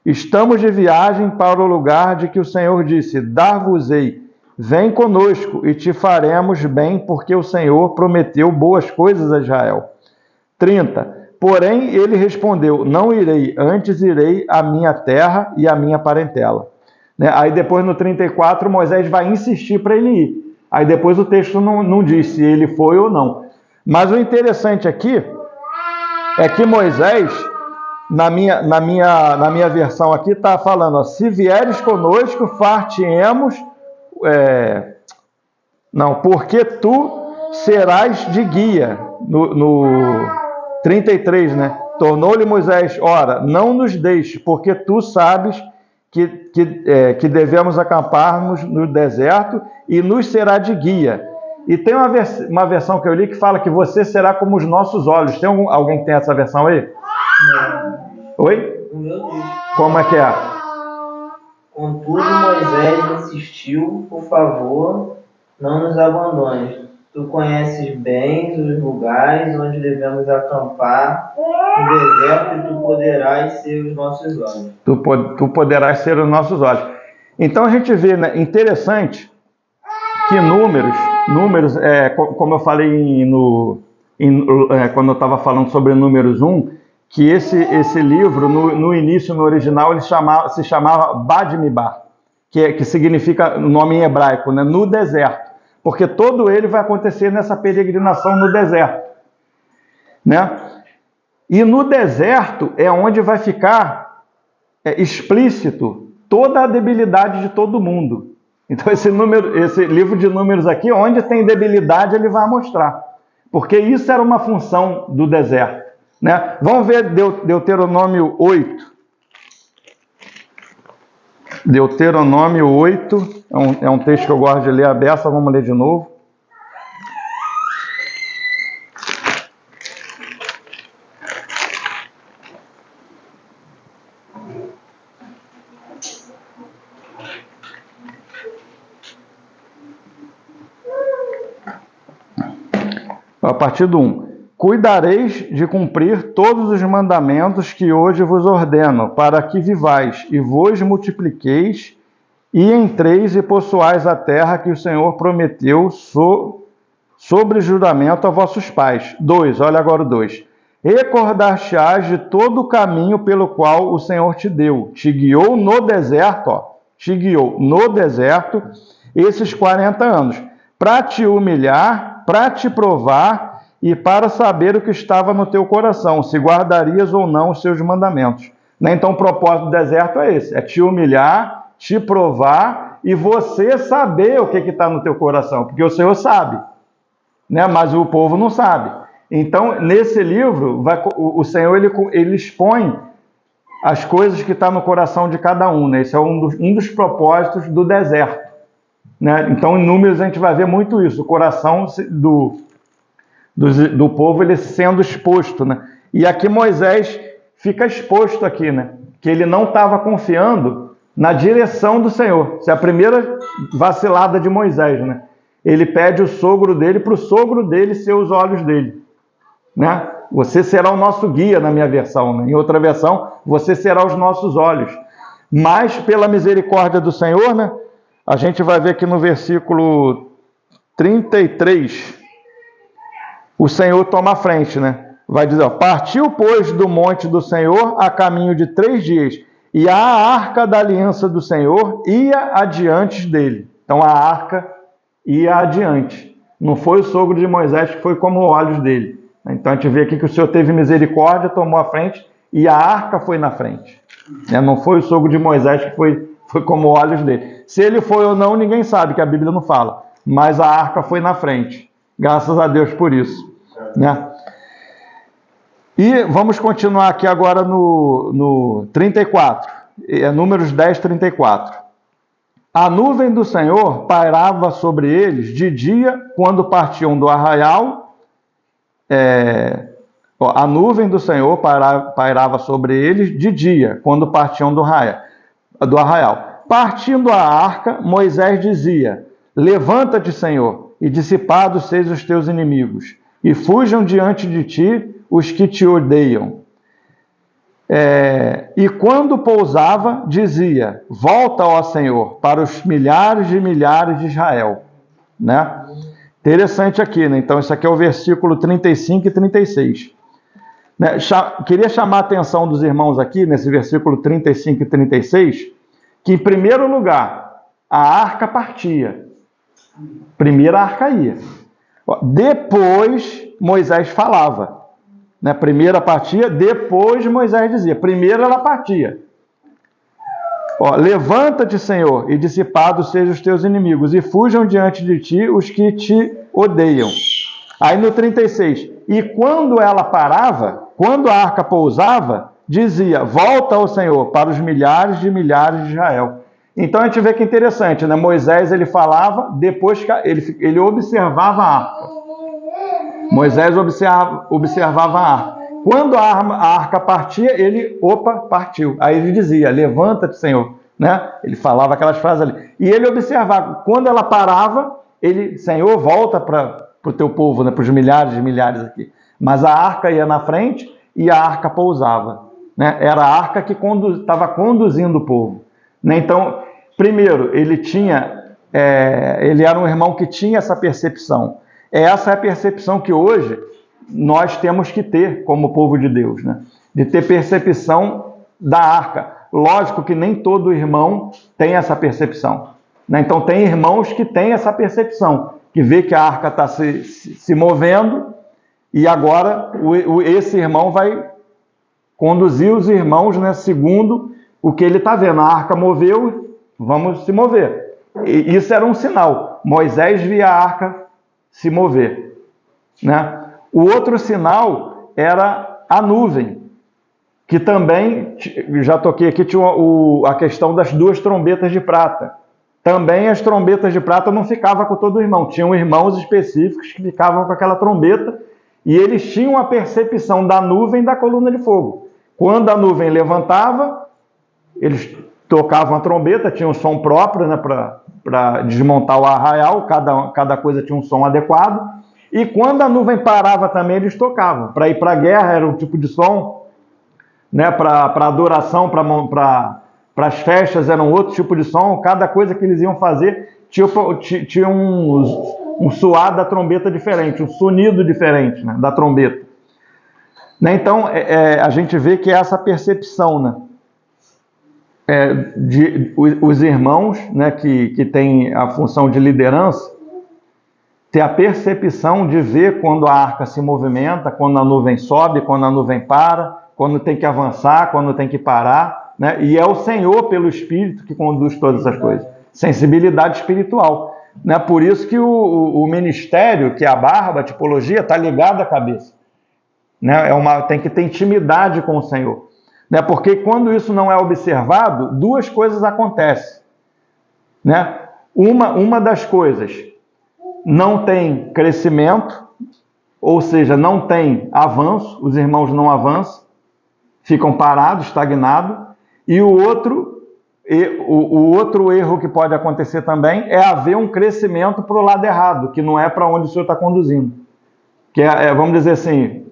estamos de viagem para o lugar de que o Senhor disse: dar-vos-ei, vem conosco e te faremos bem, porque o Senhor prometeu boas coisas a Israel. 30. Porém ele respondeu: não irei, antes irei à minha terra e à minha parentela. Aí depois no 34 Moisés vai insistir para ele ir. Aí depois o texto não diz se ele foi ou não. Mas o interessante aqui é que Moisés, na minha versão aqui, está falando: se vieres conosco, far-te-emos, porque tu serás de guia. No 33, né? Tornou-lhe Moisés: ora, não nos deixe, porque tu sabes que devemos acamparmos no deserto e nos será de guia. E tem uma versão que eu li que fala que você será como os nossos olhos. Tem alguém que tem essa versão aí? Não. Oi? O meu diz. Como é que é? Contudo, Moisés insistiu: por favor, não nos abandones. Tu conheces bem os lugares onde devemos acampar no deserto, e tu poderás ser os nossos olhos. Tu poderás ser os nossos olhos. Então a gente vê, né, interessante que números, como eu falei quando eu estava falando sobre Números 1, que esse livro, no início, no original, ele se chamava Badmidbar, que significa o nome em hebraico, né, no deserto, porque todo ele vai acontecer nessa peregrinação no deserto, né? E no deserto é onde vai ficar explícito toda a debilidade de todo mundo. Então esse livro de Números aqui, onde tem debilidade, ele vai mostrar. Porque isso era uma função do deserto, né? Vamos ver Deuteronômio 8. Deuteronômio 8, é um texto que eu gosto de ler a beça, vamos ler de novo. A partir do 1. Cuidareis de cumprir todos os mandamentos que hoje vos ordeno, para que vivais e vos multipliqueis, e entreis e possuais a terra que o Senhor prometeu sobre juramento a vossos pais. 2, olha agora o 2. Recordar-te-ás de todo o caminho pelo qual o Senhor te deu, te guiou no deserto, esses 40 anos, para te humilhar, para te provar e para saber o que estava no teu coração, se guardarias ou não os seus mandamentos. Então o propósito do deserto é esse, é te humilhar, te provar e você saber o que está no teu coração, porque o Senhor sabe, né? Mas o povo não sabe. Então nesse livro, o Senhor ele expõe as coisas que estão no coração de cada um, né? Esse é um dos propósitos do deserto, né? Então, em Números, a gente vai ver muito isso, o coração do povo ele sendo exposto, né? E aqui Moisés fica exposto aqui, né? Que ele não estava confiando na direção do Senhor. Essa é a primeira vacilada de Moisés, né? Ele pede o sogro dele para o sogro dele ser os olhos dele, né? Você será o nosso guia, na minha versão, né? Em outra versão, você será os nossos olhos. Mas, pela misericórdia do Senhor, né? A gente vai ver aqui no versículo 33, o Senhor toma a frente, né? Vai dizer, ó, partiu, pois, do monte do Senhor a caminho de 3 dias, e a arca da aliança do Senhor ia adiante dele. Então, a arca ia adiante. Não foi o sogro de Moisés que foi como olhos dele. Então, a gente vê aqui que o Senhor teve misericórdia, tomou a frente, e a arca foi na frente. Não foi o sogro de Moisés que foi como olhos dele. Se ele foi ou não, ninguém sabe, que a Bíblia não fala. Mas a arca foi na frente. Graças a Deus por isso, né? E vamos continuar aqui agora no 34, Números 10, 34. A nuvem do Senhor pairava sobre eles de dia, quando partiam do arraial. A nuvem do Senhor pairava sobre eles de dia, quando partiam do arraial. Partindo a arca, Moisés dizia, levanta-te, Senhor, e dissipados sejam os teus inimigos, e fujam diante de ti os que te odeiam. E quando pousava, dizia, volta, ó Senhor, para os milhares de Israel. Né? Interessante aqui, né? Então, isso aqui é o versículo 35 e 36. Né? Queria chamar a atenção dos irmãos aqui, nesse versículo 35 e 36, que, em primeiro lugar, a arca partia. Primeiro a arca ia. Depois, Moisés falava. Né? Primeiro a partia, depois Moisés dizia. Primeiro ela partia. Levanta-te, Senhor, e dissipados sejam os teus inimigos, e fujam diante de ti os que te odeiam. Aí no 36, e quando ela parava, quando a arca pousava, dizia, volta ao Senhor para os milhares de Israel. Então a gente vê que é interessante, né? Moisés ele falava, depois que ele observava a arca. Moisés observava a arca. Quando a arca partia, ele, partiu. Aí ele dizia, levanta-te, Senhor. Né? Ele falava aquelas frases ali. E ele observava, quando ela parava, ele, Senhor, volta para o teu povo, né? Para os milhares de milhares aqui. Mas a arca ia na frente e a arca pousava. Né? Era a arca que estava conduzindo o povo. Né? Então, primeiro, ele era um irmão que tinha essa percepção. Essa é a percepção que hoje nós temos que ter como povo de Deus, né? De ter percepção da arca. Lógico que nem todo irmão tem essa percepção, né? Então tem irmãos que têm essa percepção, que vê que a arca está se movendo e agora esse irmão vai conduzir os irmãos, né, segundo o que ele está vendo. A arca moveu, vamos se mover. E isso era um sinal. Moisés via a arca se mover, né? O outro sinal era a nuvem, que também, já toquei aqui, tinha a questão das 2 trombetas de prata. Também as trombetas de prata não ficavam com todo irmão, tinham irmãos específicos que ficavam com aquela trombeta e eles tinham a percepção da nuvem e da coluna de fogo. Quando a nuvem levantava, eles tocavam a trombeta, tinha um som próprio, né, para desmontar o arraial, cada coisa tinha um som adequado. E quando a nuvem parava também, eles tocavam. Para ir para a guerra era um tipo de som, né? Para adoração, para as festas era um outro tipo de som. Cada coisa que eles iam fazer tinha um suar da trombeta diferente, um sonido diferente, né, da trombeta. Né? Então, a gente vê que é essa percepção, né? Os irmãos, né, que têm a função de liderança, ter a percepção de ver quando a arca se movimenta, quando a nuvem sobe, quando a nuvem para, quando tem que avançar, quando tem que parar, né? E é o Senhor, pelo Espírito, que conduz todas essas coisas. Sensibilidade espiritual. Né? Por isso que o ministério, que é a barba, a tipologia, está ligado à cabeça. Né? Tem que ter intimidade com o Senhor. né? Porque quando isso não é observado, duas coisas acontecem, né? Uma das coisas, não tem crescimento, ou seja, não tem avanço, os irmãos não avançam, ficam parados, estagnados, e o outro erro que pode acontecer também é haver um crescimento para o lado errado, que não é para onde o Senhor está conduzindo. Que vamos dizer assim,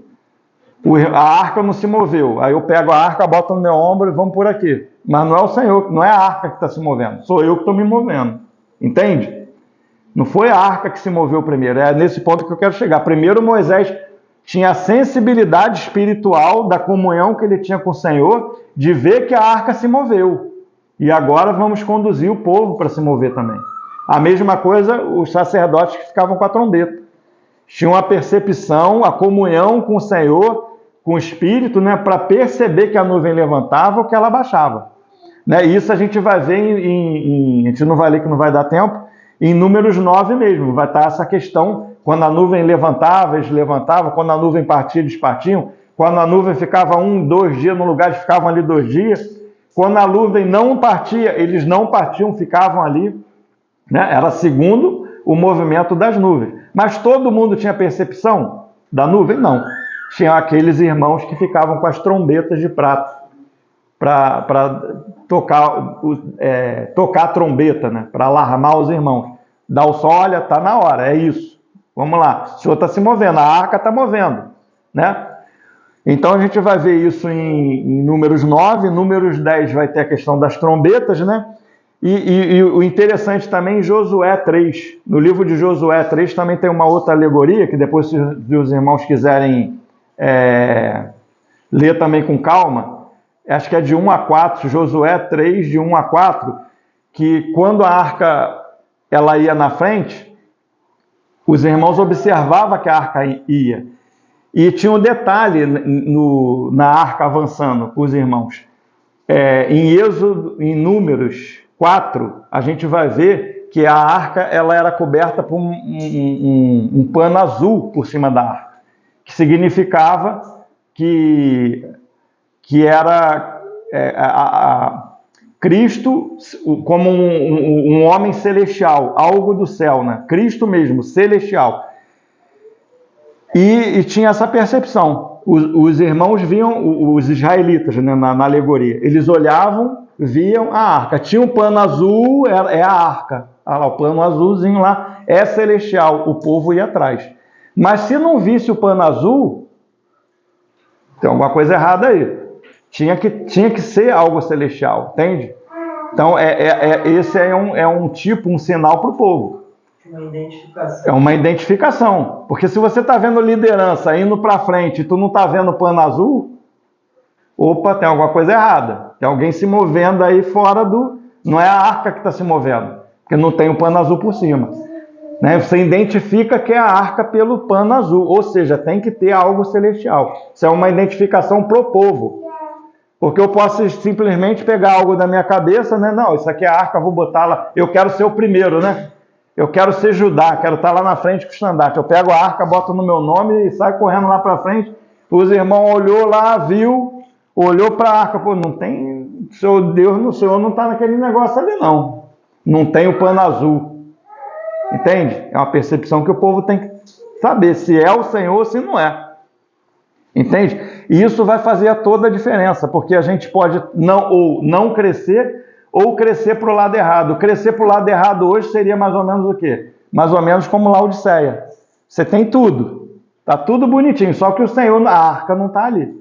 a arca não se moveu, aí eu pego a arca, boto no meu ombro e vamos por aqui. Mas não é o Senhor, não é a arca que está se movendo, sou eu que estou me movendo. Entende? Não foi a arca que se moveu primeiro, é nesse ponto que eu quero chegar. Primeiro Moisés tinha a sensibilidade espiritual da comunhão que ele tinha com o Senhor, de ver que a arca se moveu. E agora vamos conduzir o povo para se mover também. A mesma coisa os sacerdotes que ficavam com a trombeta. Tinham a percepção, a comunhão com o Senhor, com o Espírito, né, para perceber que a nuvem levantava ou que ela baixava. Né? Isso a gente vai ver a gente não vai ler que não vai dar tempo, em Números 9 mesmo, vai estar essa questão, quando a nuvem levantava, eles levantavam, quando a nuvem partia, eles partiam, quando a nuvem ficava 2 dias no lugar, eles ficavam ali 2 dias, quando a nuvem não partia, eles não partiam, ficavam ali, né? Era segundo o movimento das nuvens. Mas todo mundo tinha percepção da nuvem? Não. Tinha aqueles irmãos que ficavam com as trombetas de prata para tocar a trombeta, né? Para alarmar os irmãos. Dá o sol, olha, está na hora, é isso. Vamos lá, o Senhor está se movendo, a arca está movendo, né? Então a gente vai ver isso em Números 9, Números 10 vai ter a questão das trombetas, né? E o interessante também em Josué 3. No livro de Josué 3 também tem uma outra alegoria, que depois, se os irmãos quiserem ler também com calma, acho que é de 1 a 4, Josué 3, de 1 a 4, que quando a arca ela ia na frente, os irmãos observavam que a arca ia. E tinha um detalhe na arca avançando com os irmãos. Em Números 4, a gente vai ver que a arca ela era coberta por um pano azul por cima da arca, que significava que era Cristo como um homem celestial, algo do céu, né? Cristo mesmo, celestial. E tinha essa percepção. Os irmãos viam, os israelitas, né, na alegoria, eles olhavam, viam a arca. Tinha um plano azul, é a arca. Olha lá, o plano azulzinho lá é celestial, o povo ia atrás. Mas se não visse o plano azul, tem alguma coisa errada aí. Tinha que ser algo celestial, entende? Então, esse é um sinal para o povo. Uma identificação. É uma identificação. Porque se você está vendo liderança indo para frente e tu não está vendo o plano azul, opa, tem alguma coisa errada. Tem alguém se movendo aí fora do... Não é a arca que está se movendo, porque não tem o pano azul por cima. Né? Você identifica que é a arca pelo pano azul, ou seja, tem que ter algo celestial. Isso é uma identificação pro povo. Porque eu posso simplesmente pegar algo da minha cabeça, né? Não, isso aqui é a arca, vou botar lá. Eu quero ser o primeiro, né? Eu quero ser Judá, quero estar lá na frente com o estandarte. Eu pego a arca, boto no meu nome e saio correndo lá para frente. Os irmãos olhou lá, viu, olhou para a arca. Pô, não tem... o Senhor não está naquele negócio ali, não. Não tem o pano azul. Entende? É uma percepção que o povo tem que saber se é o Senhor ou se não é. Entende? E isso vai fazer toda a diferença, porque a gente pode não crescer ou crescer para o lado errado. Crescer para o lado errado hoje seria mais ou menos o quê? Mais ou menos como Laodiceia. Você tem tudo. Está tudo bonitinho, só que o Senhor, a arca não está ali.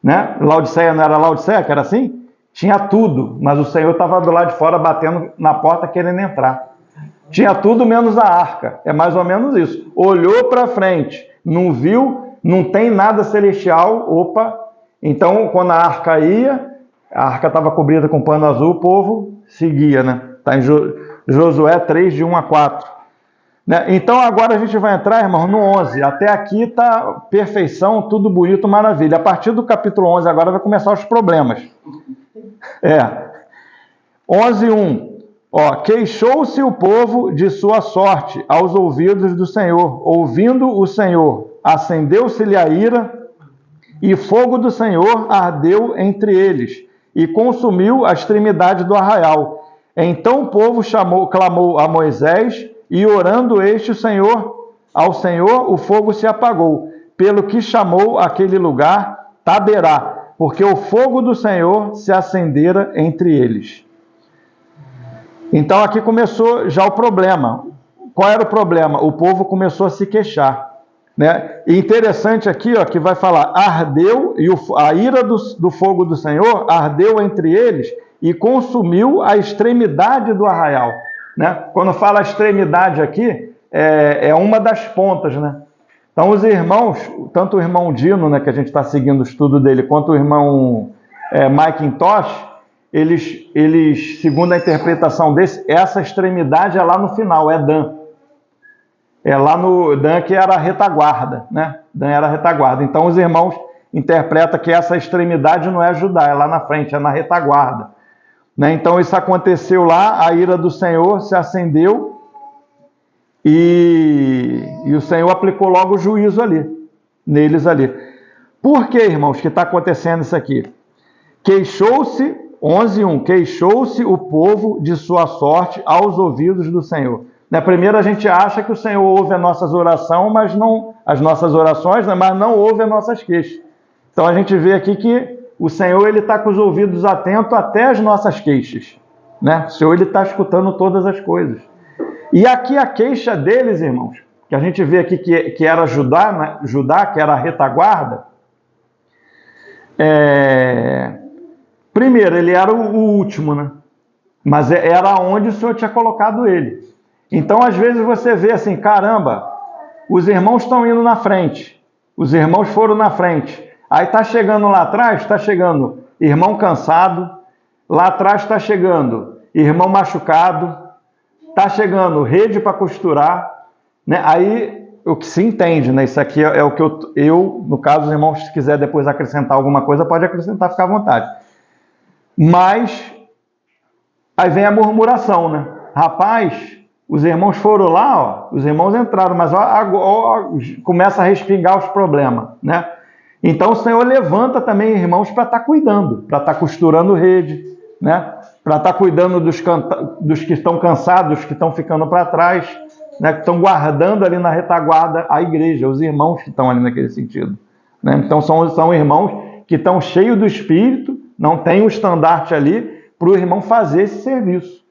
Né? Laodiceia não era Laodiceia, que era assim? Tinha tudo, mas o Senhor estava do lado de fora batendo na porta querendo entrar. Tinha tudo menos a arca. É mais ou menos isso. Olhou para frente, não viu, não tem nada celestial, opa. Então, quando a arca ia, a arca estava coberta com pano azul, o povo seguia, né? Está em Josué 3, de 1 a 4. Né? Então, agora a gente vai entrar, irmão, no 11. Até aqui está perfeição, tudo bonito, maravilha. A partir do capítulo 11, agora vai começar os problemas. 11, 1. Queixou-se o povo de sua sorte aos ouvidos do Senhor. Ouvindo o Senhor, acendeu-se-lhe a ira E fogo do Senhor ardeu entre eles, e consumiu a extremidade do arraial. Então o povo clamou a Moisés, e orando ao Senhor, o fogo se apagou, pelo que chamou aquele lugar Taberá, porque o fogo do Senhor se acendera entre eles. Então aqui começou já o problema. Qual era o problema? O povo começou a se queixar, né? E interessante aqui, ó, que vai falar, ardeu, e a ira do fogo do Senhor ardeu entre eles e consumiu a extremidade do arraial, né? Quando fala extremidade aqui, é uma das pontas, né? Então os irmãos, tanto o irmão Dino, né, que a gente está seguindo o estudo dele, quanto o irmão Macintosh, eles, segundo a interpretação desse, essa extremidade é lá no final, é Dan. É lá no Dan, que era a retaguarda, né? Dan era a retaguarda. Então os irmãos interpretam que essa extremidade não é Judá, é lá na frente, é na retaguarda, né? Então isso aconteceu lá, a ira do Senhor se acendeu e o Senhor aplicou logo o juízo neles ali. Por que, irmãos, que está acontecendo isso aqui? Queixou-se, 11:1, queixou-se o povo de sua sorte aos ouvidos do Senhor. Primeiro a gente acha que o Senhor ouve as nossas orações, mas não ouve as nossas queixas. Então a gente vê aqui que o Senhor está com os ouvidos atentos até as nossas queixas, né? O Senhor está escutando todas as coisas. E aqui a queixa deles, irmãos, que a gente vê aqui que era Judá, né? Judá, que era a retaguarda. Primeiro, ele era o último, né? Mas era onde o Senhor tinha colocado ele. Então, às vezes você vê assim, caramba, os irmãos estão indo na frente, os irmãos foram na frente. Aí está chegando lá atrás, está chegando irmão cansado, lá atrás está chegando irmão machucado, está chegando rede para costurar, né? Aí o que se entende, né? Isso aqui é o que eu, no caso, os irmãos, se quiser depois acrescentar alguma coisa, pode acrescentar, fica à vontade. Mas aí vem a murmuração, né? Rapaz, os irmãos foram lá, ó, os irmãos entraram, mas ó, começa a respingar os problemas, né? Então o Senhor levanta também irmãos para estar cuidando, para estar costurando rede, né? Para estar cuidando dos que estão cansados, dos que estão ficando para trás, né? Que estão guardando ali na retaguarda a igreja, os irmãos que estão ali naquele sentido, né? Então são irmãos que estão cheios do Espírito, não tem o estandarte ali para o irmão fazer esse serviço,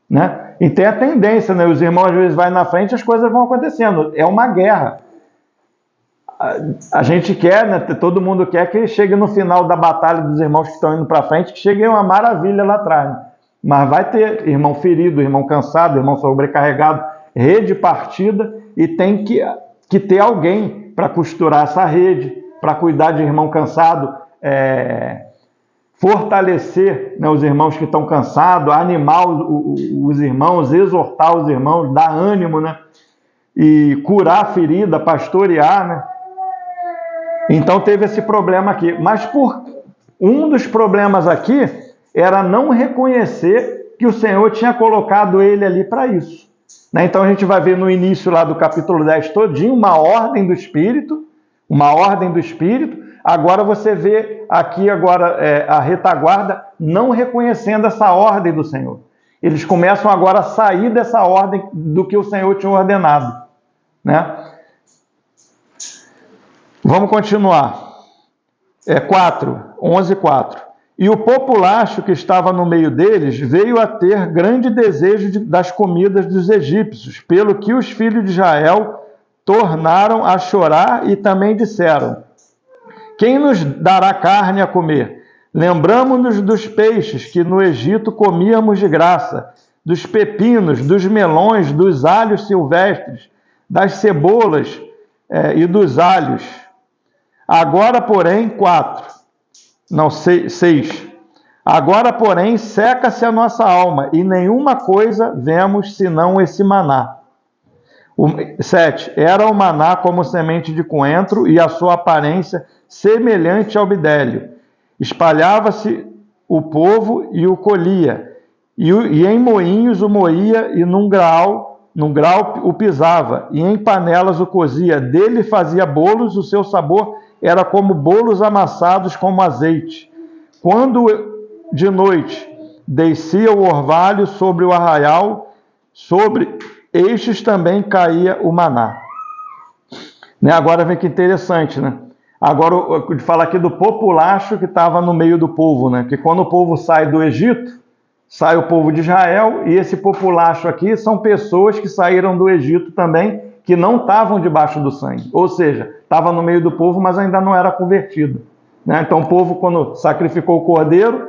né? E tem a tendência, né? Os irmãos às vezes vai na frente e as coisas vão acontecendo. É uma guerra. A gente quer, né? Todo mundo quer que chegue no final da batalha dos irmãos que estão indo para frente, que chegue uma maravilha lá atrás, né? Mas vai ter irmão ferido, irmão cansado, irmão sobrecarregado, rede partida, e tem que ter alguém para costurar essa rede, para cuidar de irmão cansado, fortalecer, né, os irmãos que estão cansados, animar os irmãos, exortar os irmãos, dar ânimo, né? E curar a ferida, pastorear, né? Então teve esse problema aqui. Mas um dos problemas aqui era não reconhecer que o Senhor tinha colocado ele ali para isso, né? Então a gente vai ver no início lá do capítulo 10 todinho uma ordem do Espírito, Agora você vê aqui a retaguarda não reconhecendo essa ordem do Senhor. Eles começam agora a sair dessa ordem do que o Senhor tinha ordenado, né? Vamos continuar. 11:4. E o populacho que estava no meio deles veio a ter grande desejo das comidas dos egípcios, pelo que os filhos de Israel tornaram a chorar e também disseram: quem nos dará carne a comer? Lembramo-nos dos peixes que no Egito comíamos de graça, dos pepinos, dos melões, dos alhos silvestres, das cebolas e dos alhos. Agora, porém, 6. Agora, porém, seca-se a nossa alma, e nenhuma coisa vemos senão esse maná. 7. Era o maná como semente de coentro, e a sua aparência semelhante ao bidélio. Espalhava-se o povo e o colhia, e em moinhos o moía, e num grau o pisava, e em panelas o cozia. Dele fazia bolos, o seu sabor era como bolos amassados como azeite. Quando de noite descia o orvalho sobre o arraial, sobre estes também caía o maná. Né? Agora vem que interessante, né? Agora eu falo aqui do populacho que estava no meio do povo, né? Que quando o povo sai do Egito, sai o povo de Israel, e esse populacho aqui são pessoas que saíram do Egito também, que não estavam debaixo do sangue. Ou seja, estava no meio do povo, mas ainda não era convertido. Né? Então o povo, quando sacrificou o cordeiro,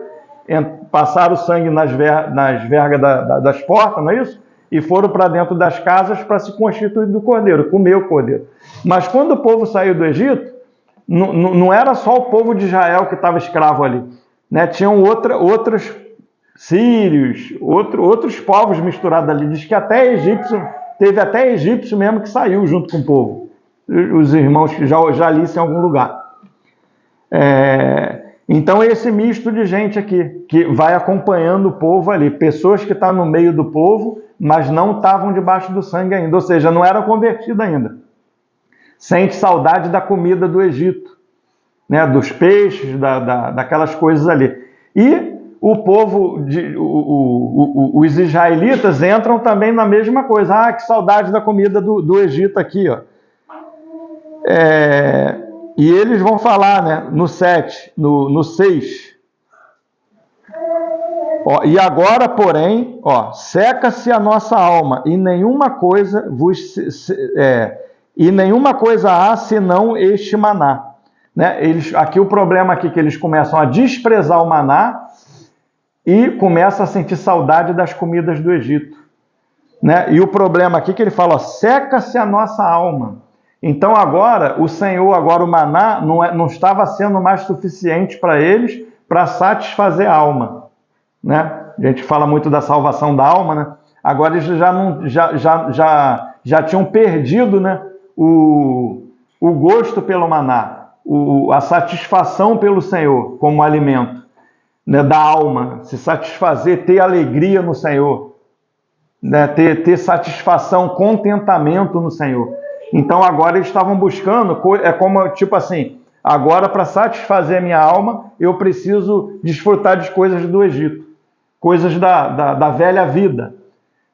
passaram o sangue nas vergas das portas, não é isso? E foram para dentro das casas para se constituir do cordeiro, comer o cordeiro. Mas quando o povo saiu do Egito, não era só o povo de Israel que estava escravo ali. Né? Tinham outros sírios, outros povos misturados ali. Diz que até egípcio, teve até egípcio mesmo que saiu junto com o povo. Os irmãos que já li isso em algum lugar. Então esse misto de gente aqui, que vai acompanhando o povo ali. Pessoas que estão no meio do povo, mas não estavam debaixo do sangue ainda. Ou seja, não eram convertidos ainda. Sente saudade da comida do Egito, né? Dos peixes, daquelas coisas ali. E o povo, os israelitas entram também na mesma coisa. Ah, que saudade da comida do Egito aqui, ó. E eles vão falar, né, no 7, no 6. Ó, e agora, porém, ó, seca-se a nossa alma, e nenhuma coisa há senão este maná. Né? Aqui o problema aqui é que eles começam a desprezar o maná e começam a sentir saudade das comidas do Egito. Né? E o problema aqui é que ele fala, ó, seca-se a nossa alma. Então agora, o maná não estava sendo mais suficiente para eles para satisfazer a alma. Né? A gente fala muito da salvação da alma, né? Agora eles já tinham perdido, né, o gosto pelo maná, a satisfação pelo Senhor como alimento, né, da alma, se satisfazer, ter alegria no Senhor, né, ter satisfação, contentamento no Senhor. Então agora eles estavam buscando, como tipo assim, agora para satisfazer a minha alma, eu preciso desfrutar de coisas do Egito, coisas da velha vida,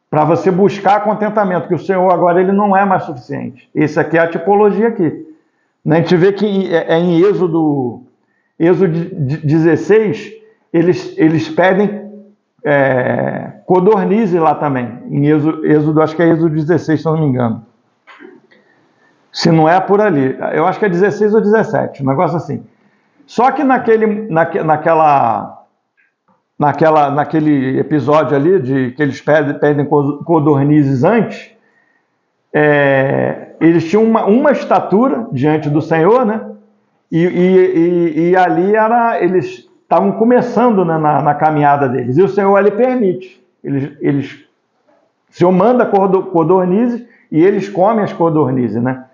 para você buscar contentamento, que o Senhor agora ele não é mais suficiente. Essa aqui é a tipologia aqui. A gente vê que em Êxodo 16, eles pedem codornize lá também. Em Êxodo, acho que é Êxodo 16, se não me engano. Se não é por ali. Eu acho que é 16 ou 17, um negócio assim. Só que naquele episódio ali, que eles pedem codornizes antes, eles tinham uma estatura diante do Senhor, né? E ali eles estavam começando, né, na caminhada deles. E o Senhor ali permite. O Senhor manda codornizes e eles comem as codornizes, né?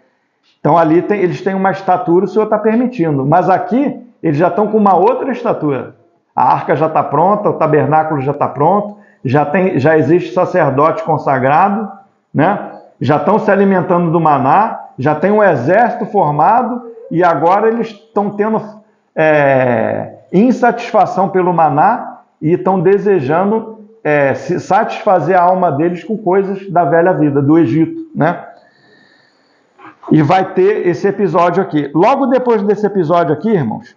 Então ali eles têm uma estatura, o Senhor está permitindo. Mas aqui eles já estão com uma outra estatura. A arca já está pronta, o tabernáculo já está pronto, já existe sacerdote consagrado, né? Já estão se alimentando do maná, já tem um exército formado e agora eles estão tendo insatisfação pelo maná e estão desejando satisfazer a alma deles com coisas da velha vida, do Egito, né? E vai ter esse episódio aqui. Logo depois desse episódio aqui, irmãos,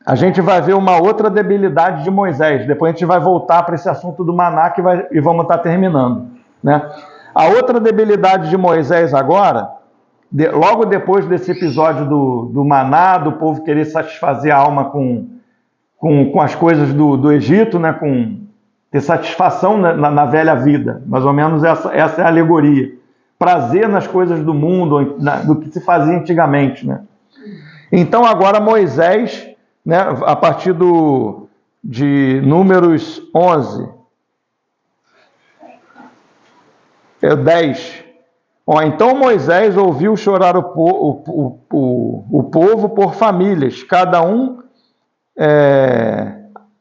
a gente vai ver uma outra debilidade de Moisés. Depois a gente vai voltar para esse assunto do maná e vamos estar terminando, né? A outra debilidade de Moisés agora, logo depois desse episódio do maná, do povo querer satisfazer a alma com as coisas do Egito, né? Ter satisfação na velha vida. Mais ou menos essa é a alegoria. Prazer nas coisas do mundo, do que se fazia antigamente, né? Então agora Moisés, né, a partir de Números 11, 10. Então Moisés ouviu chorar o povo por famílias, cada um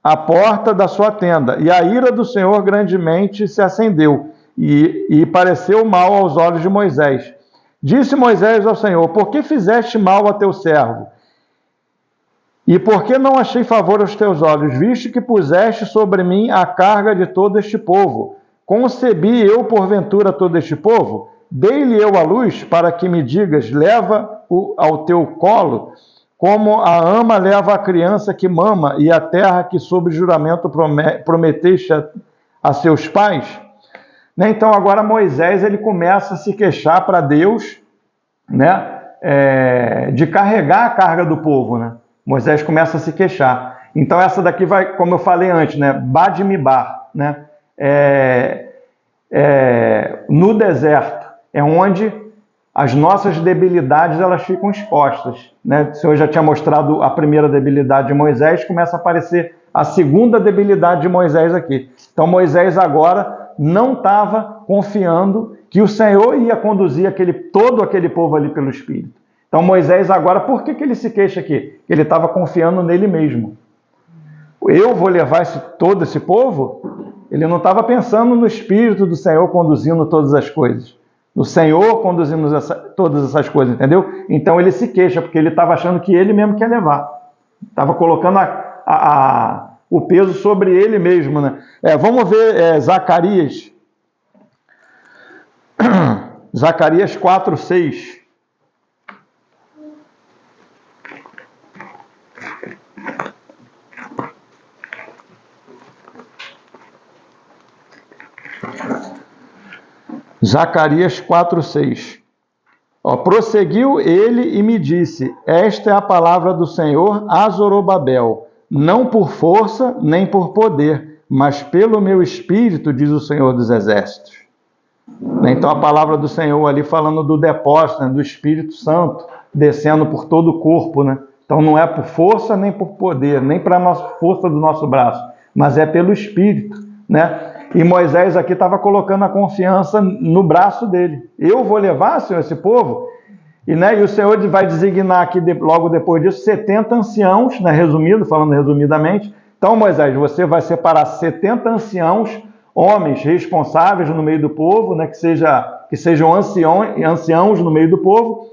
à porta da sua tenda. E a ira do Senhor grandemente se acendeu, e pareceu mal aos olhos de Moisés. Disse Moisés ao Senhor: por que fizeste mal a teu servo? E por que não achei favor aos teus olhos, visto que puseste sobre mim a carga de todo este povo? Concebi eu, porventura, todo este povo? Dei-lhe eu a luz, para que me digas, leva-o ao teu colo, como a ama leva a criança que mama, e a terra que sob juramento prometeste a seus pais? Né? Então agora Moisés ele começa a se queixar para Deus, né? De carregar a carga do povo, né? Moisés começa a se queixar. Então essa daqui vai, como eu falei antes, né? Badmibar, né? No deserto é onde as nossas debilidades elas ficam expostas, né? O Senhor já tinha mostrado a primeira debilidade de Moisés, começa a aparecer a segunda debilidade de Moisés aqui. Então Moisés agora não estava confiando que o Senhor ia conduzir todo aquele povo ali pelo Espírito. Então Moisés agora, por que ele se queixa aqui? Ele estava confiando nele mesmo. Eu vou levar todo esse povo? Ele não estava pensando no Espírito do Senhor conduzindo todas as coisas. No Senhor conduzindo todas essas coisas, entendeu? Então ele se queixa, porque ele estava achando que ele mesmo quer levar. Estava colocando o peso sobre ele mesmo, né? Vamos ver Zacarias. Zacarias 4:6. Zacarias 4:6. Prosseguiu ele e me disse: esta é a palavra do Senhor a Zorobabel, não por força nem por poder, mas pelo meu espírito, diz o Senhor dos Exércitos. Então a palavra do Senhor ali falando do depósito, né, do Espírito Santo, descendo por todo o corpo, né? Então não é por força nem por poder, nem para a força do nosso braço, mas é pelo Espírito, né? E Moisés aqui estava colocando a confiança no braço dele. Eu vou levar, Senhor, esse povo? E o Senhor vai designar aqui, logo depois disso, 70 anciãos, né, falando resumidamente. Então, Moisés, você vai separar 70 anciãos, homens responsáveis no meio do povo, né, que sejam anciãos no meio do povo,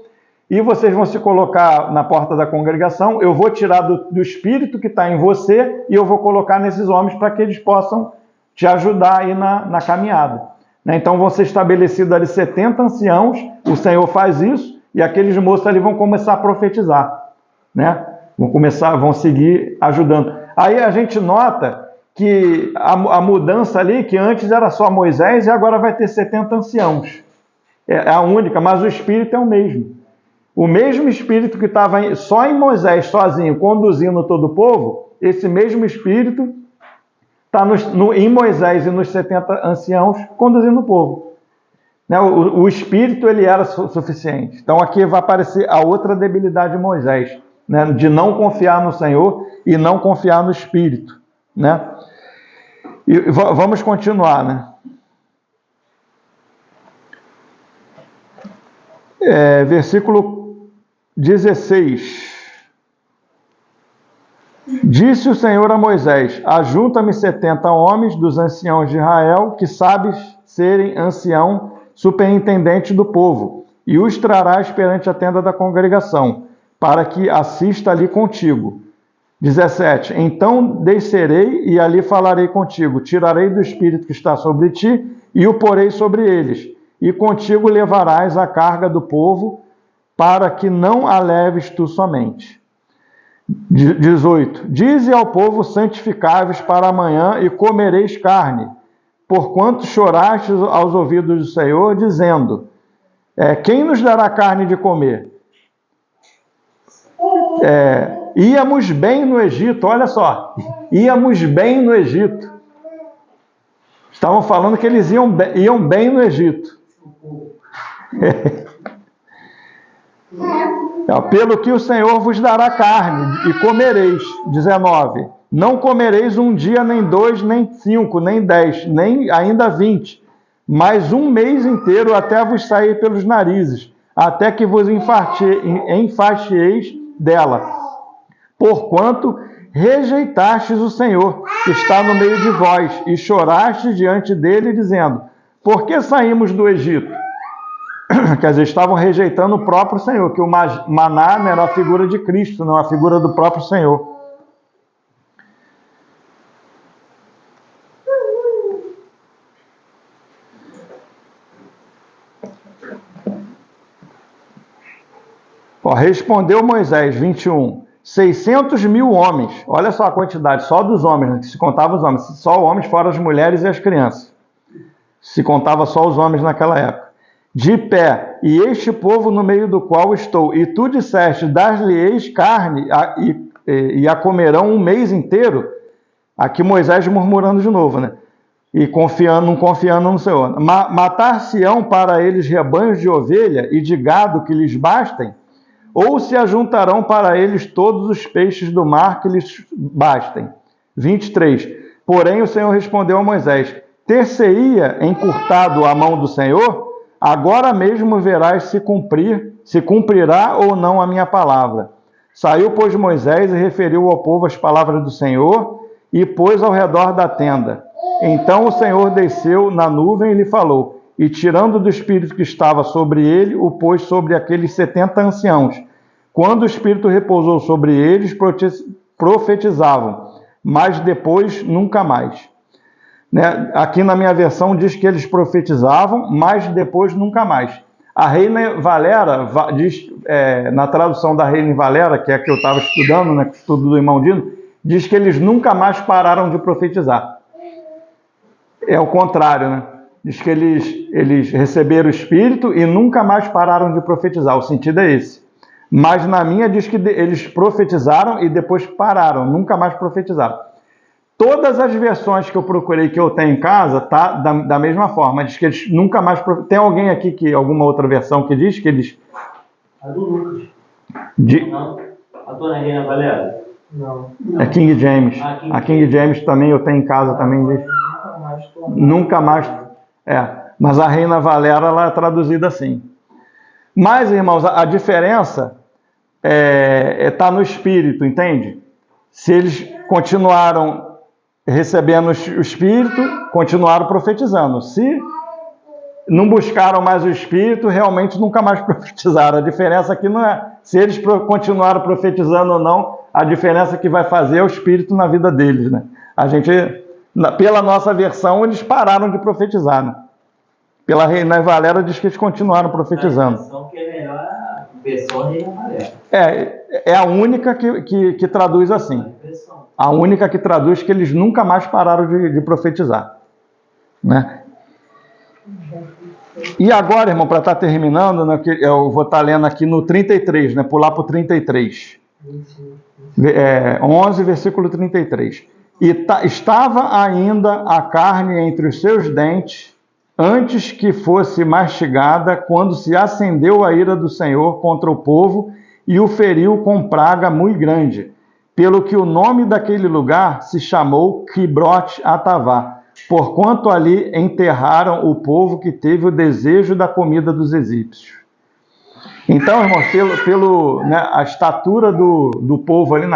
e vocês vão se colocar na porta da congregação. Eu vou tirar do espírito que está em você e eu vou colocar nesses homens para que eles possam te ajudar aí na caminhada. Então vão ser estabelecidos ali 70 anciãos, o Senhor faz isso, e aqueles moços ali vão começar a profetizar, né? Vão seguir ajudando. Aí a gente nota que a mudança ali, que antes era só Moisés, e agora vai ter 70 anciãos. É a única, mas o Espírito é o mesmo. O mesmo Espírito que estava só em Moisés, sozinho, conduzindo todo o povo, esse mesmo Espírito está em Moisés e nos 70 anciãos conduzindo o povo. O Espírito ele era suficiente. Então aqui vai aparecer a outra debilidade de Moisés, né? De não confiar no Senhor e não confiar no Espírito, né? E vamos continuar, né? Versículo 16. Disse o Senhor a Moisés: ajunta-me 70 homens dos anciãos de Israel, que sabes serem ancião superintendente do povo, e os trarás perante a tenda da congregação, para que assista ali contigo. 17. Então descerei e ali falarei contigo, tirarei do espírito que está sobre ti e o porei sobre eles, e contigo levarás a carga do povo, para que não a leves tu somente. 18. Dize ao povo: santificai-vos para amanhã e comereis carne, porquanto chorastes aos ouvidos do Senhor, dizendo: quem nos dará carne de comer? Íamos bem no Egito, olha só, íamos bem no Egito. Estavam falando que eles iam bem no Egito. Pelo que o Senhor vos dará carne e comereis. 19. Não comereis um dia, nem 2, nem 5, nem 10, nem ainda 20, mas um mês inteiro até vos sair pelos narizes, até que vos enfaixeis dela. Porquanto rejeitastes o Senhor, que está no meio de vós, e chorastes diante dele, dizendo: por que saímos do Egito? Quer dizer, estavam rejeitando o próprio Senhor, que o maná era a figura de Cristo, não a figura do próprio Senhor. Respondeu Moisés, 21, 600 mil homens, olha só a quantidade, só dos homens, né, que se contava os homens, só homens fora as mulheres e as crianças, se contava só os homens naquela época, de pé, e este povo no meio do qual estou, e tu disseste, dar-lhe-eis carne, e a comerão um mês inteiro, aqui Moisés murmurando de novo, né? E não confiando no Senhor. Matar-se-ão para eles rebanhos de ovelha e de gado que lhes bastem, ou se ajuntarão para eles todos os peixes do mar que lhes bastem. 23. Porém o Senhor respondeu a Moisés, ter-se-ia encurtado a mão do Senhor? Agora mesmo verás se cumprirá ou não a minha palavra. Saiu, pois, Moisés e referiu ao povo as palavras do Senhor e pôs ao redor da tenda. Então o Senhor desceu na nuvem e lhe falou, e tirando do espírito que estava sobre ele, o pôs sobre aqueles 70 anciãos. Quando o espírito repousou sobre eles, profetizavam, mas depois nunca mais. Né? Aqui na minha versão diz que eles profetizavam, mas depois nunca mais. A Reina Valera diz, na tradução da Reina Valera, que é a que eu estava estudando, né, estudo do irmão Dino, diz que eles nunca mais pararam de profetizar. É o contrário, né? Diz que eles receberam o Espírito e nunca mais pararam de profetizar. O sentido é esse. Mas na minha diz que eles profetizaram e depois pararam, nunca mais profetizaram. Todas as versões que eu procurei, que eu tenho em casa, tá da mesma forma. Diz que eles nunca mais... Tem alguém aqui, alguma outra versão que diz que eles... A do Lucas. Não. A dona Reina Valera? Não. É King James. A King James também, eu tenho em casa também. Diz. Nunca mais. Mas a Reina Valera, ela é traduzida assim. Mas, irmãos, a diferença está no Espírito, entende? Se eles continuaram recebendo o Espírito, continuaram profetizando. Se não buscaram mais o Espírito, realmente nunca mais profetizaram. A diferença aqui não é se eles continuaram profetizando ou não, a diferença que vai fazer é o Espírito na vida deles, né? A gente, pela nossa versão, eles pararam de profetizar, né? Pela Reina Valera diz que eles continuaram profetizando. A versão que é melhor, a versão Reina Valera. É a única que traduz assim. A única que traduz que eles nunca mais pararam de profetizar, né? E agora, irmão, para estar terminando, né, eu vou estar lendo aqui no 33, né, pular para o 33. 11, versículo 33. E estava ainda a carne entre os seus dentes, antes que fosse mastigada, quando se acendeu a ira do Senhor contra o povo e o feriu com praga muito grande, pelo que o nome daquele lugar se chamou Kibrote Atavá, porquanto ali enterraram o povo que teve o desejo da comida dos egípcios. Então, irmãos, a estatura do povo ali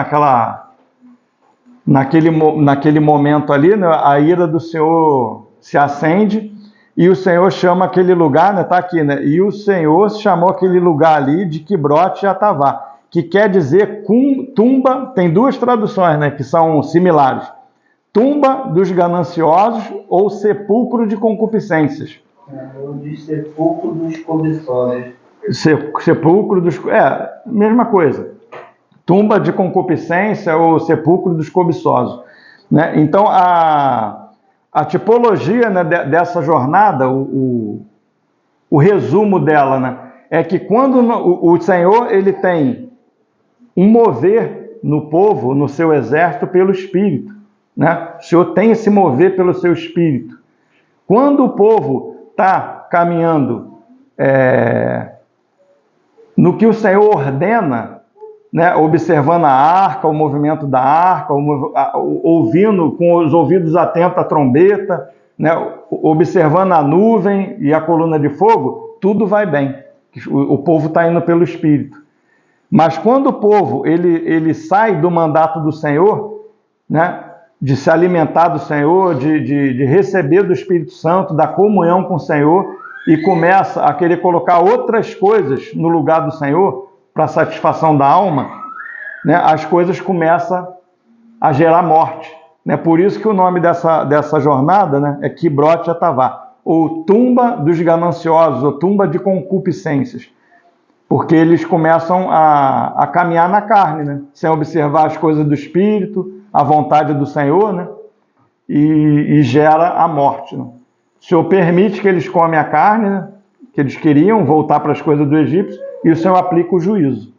naquele momento ali, né, a ira do Senhor se acende e o Senhor chama aquele lugar, né, tá aqui, né, e o Senhor chamou aquele lugar ali de Kibrote Atavá, que quer dizer tumba. Tem duas traduções, né, que são similares. Tumba dos gananciosos ou sepulcro de concupiscências. Eu disse sepulcro dos cobiçosos. Sepulcro dos... mesma coisa. Tumba de concupiscência ou sepulcro dos cobiçosos, né? Então, a tipologia, né, dessa jornada, o resumo dela, né, é que quando o Senhor ele tem um mover no povo, no seu exército, pelo Espírito, né? O Senhor tem esse mover pelo seu Espírito. Quando o povo está caminhando no que o Senhor ordena, né? Observando a arca, o movimento da arca, ouvindo com os ouvidos atentos a trombeta, né? Observando a nuvem e a coluna de fogo, tudo vai bem. O povo está indo pelo Espírito. Mas quando o povo ele sai do mandato do Senhor, né, de se alimentar do Senhor, de receber do Espírito Santo, da comunhão com o Senhor, e começa a querer colocar outras coisas no lugar do Senhor, para a satisfação da alma, né, as coisas começam a gerar morte. Né? Por isso que o nome dessa jornada, né, é Kibroth Hatavá, ou tumba dos gananciosos, ou tumba de concupiscências. Porque eles começam a caminhar na carne, né? Sem observar as coisas do Espírito, a vontade do Senhor, né? E gera a morte. Né? O Senhor permite que eles comem a carne, né? Que eles queriam voltar para as coisas do Egito, e o Senhor aplica o juízo.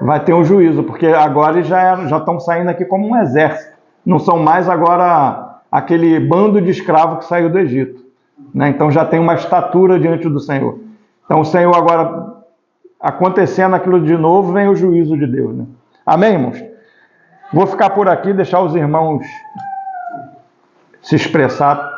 Vai ter um juízo, porque agora eles já estão saindo aqui como um exército. Não são mais agora aquele bando de escravos que saiu do Egito. Né? Então já tem uma estatura diante do Senhor. Então o Senhor agora, acontecendo aquilo de novo, vem o juízo de Deus. Né? Amém, irmãos? Vou ficar por aqui, deixar os irmãos se expressar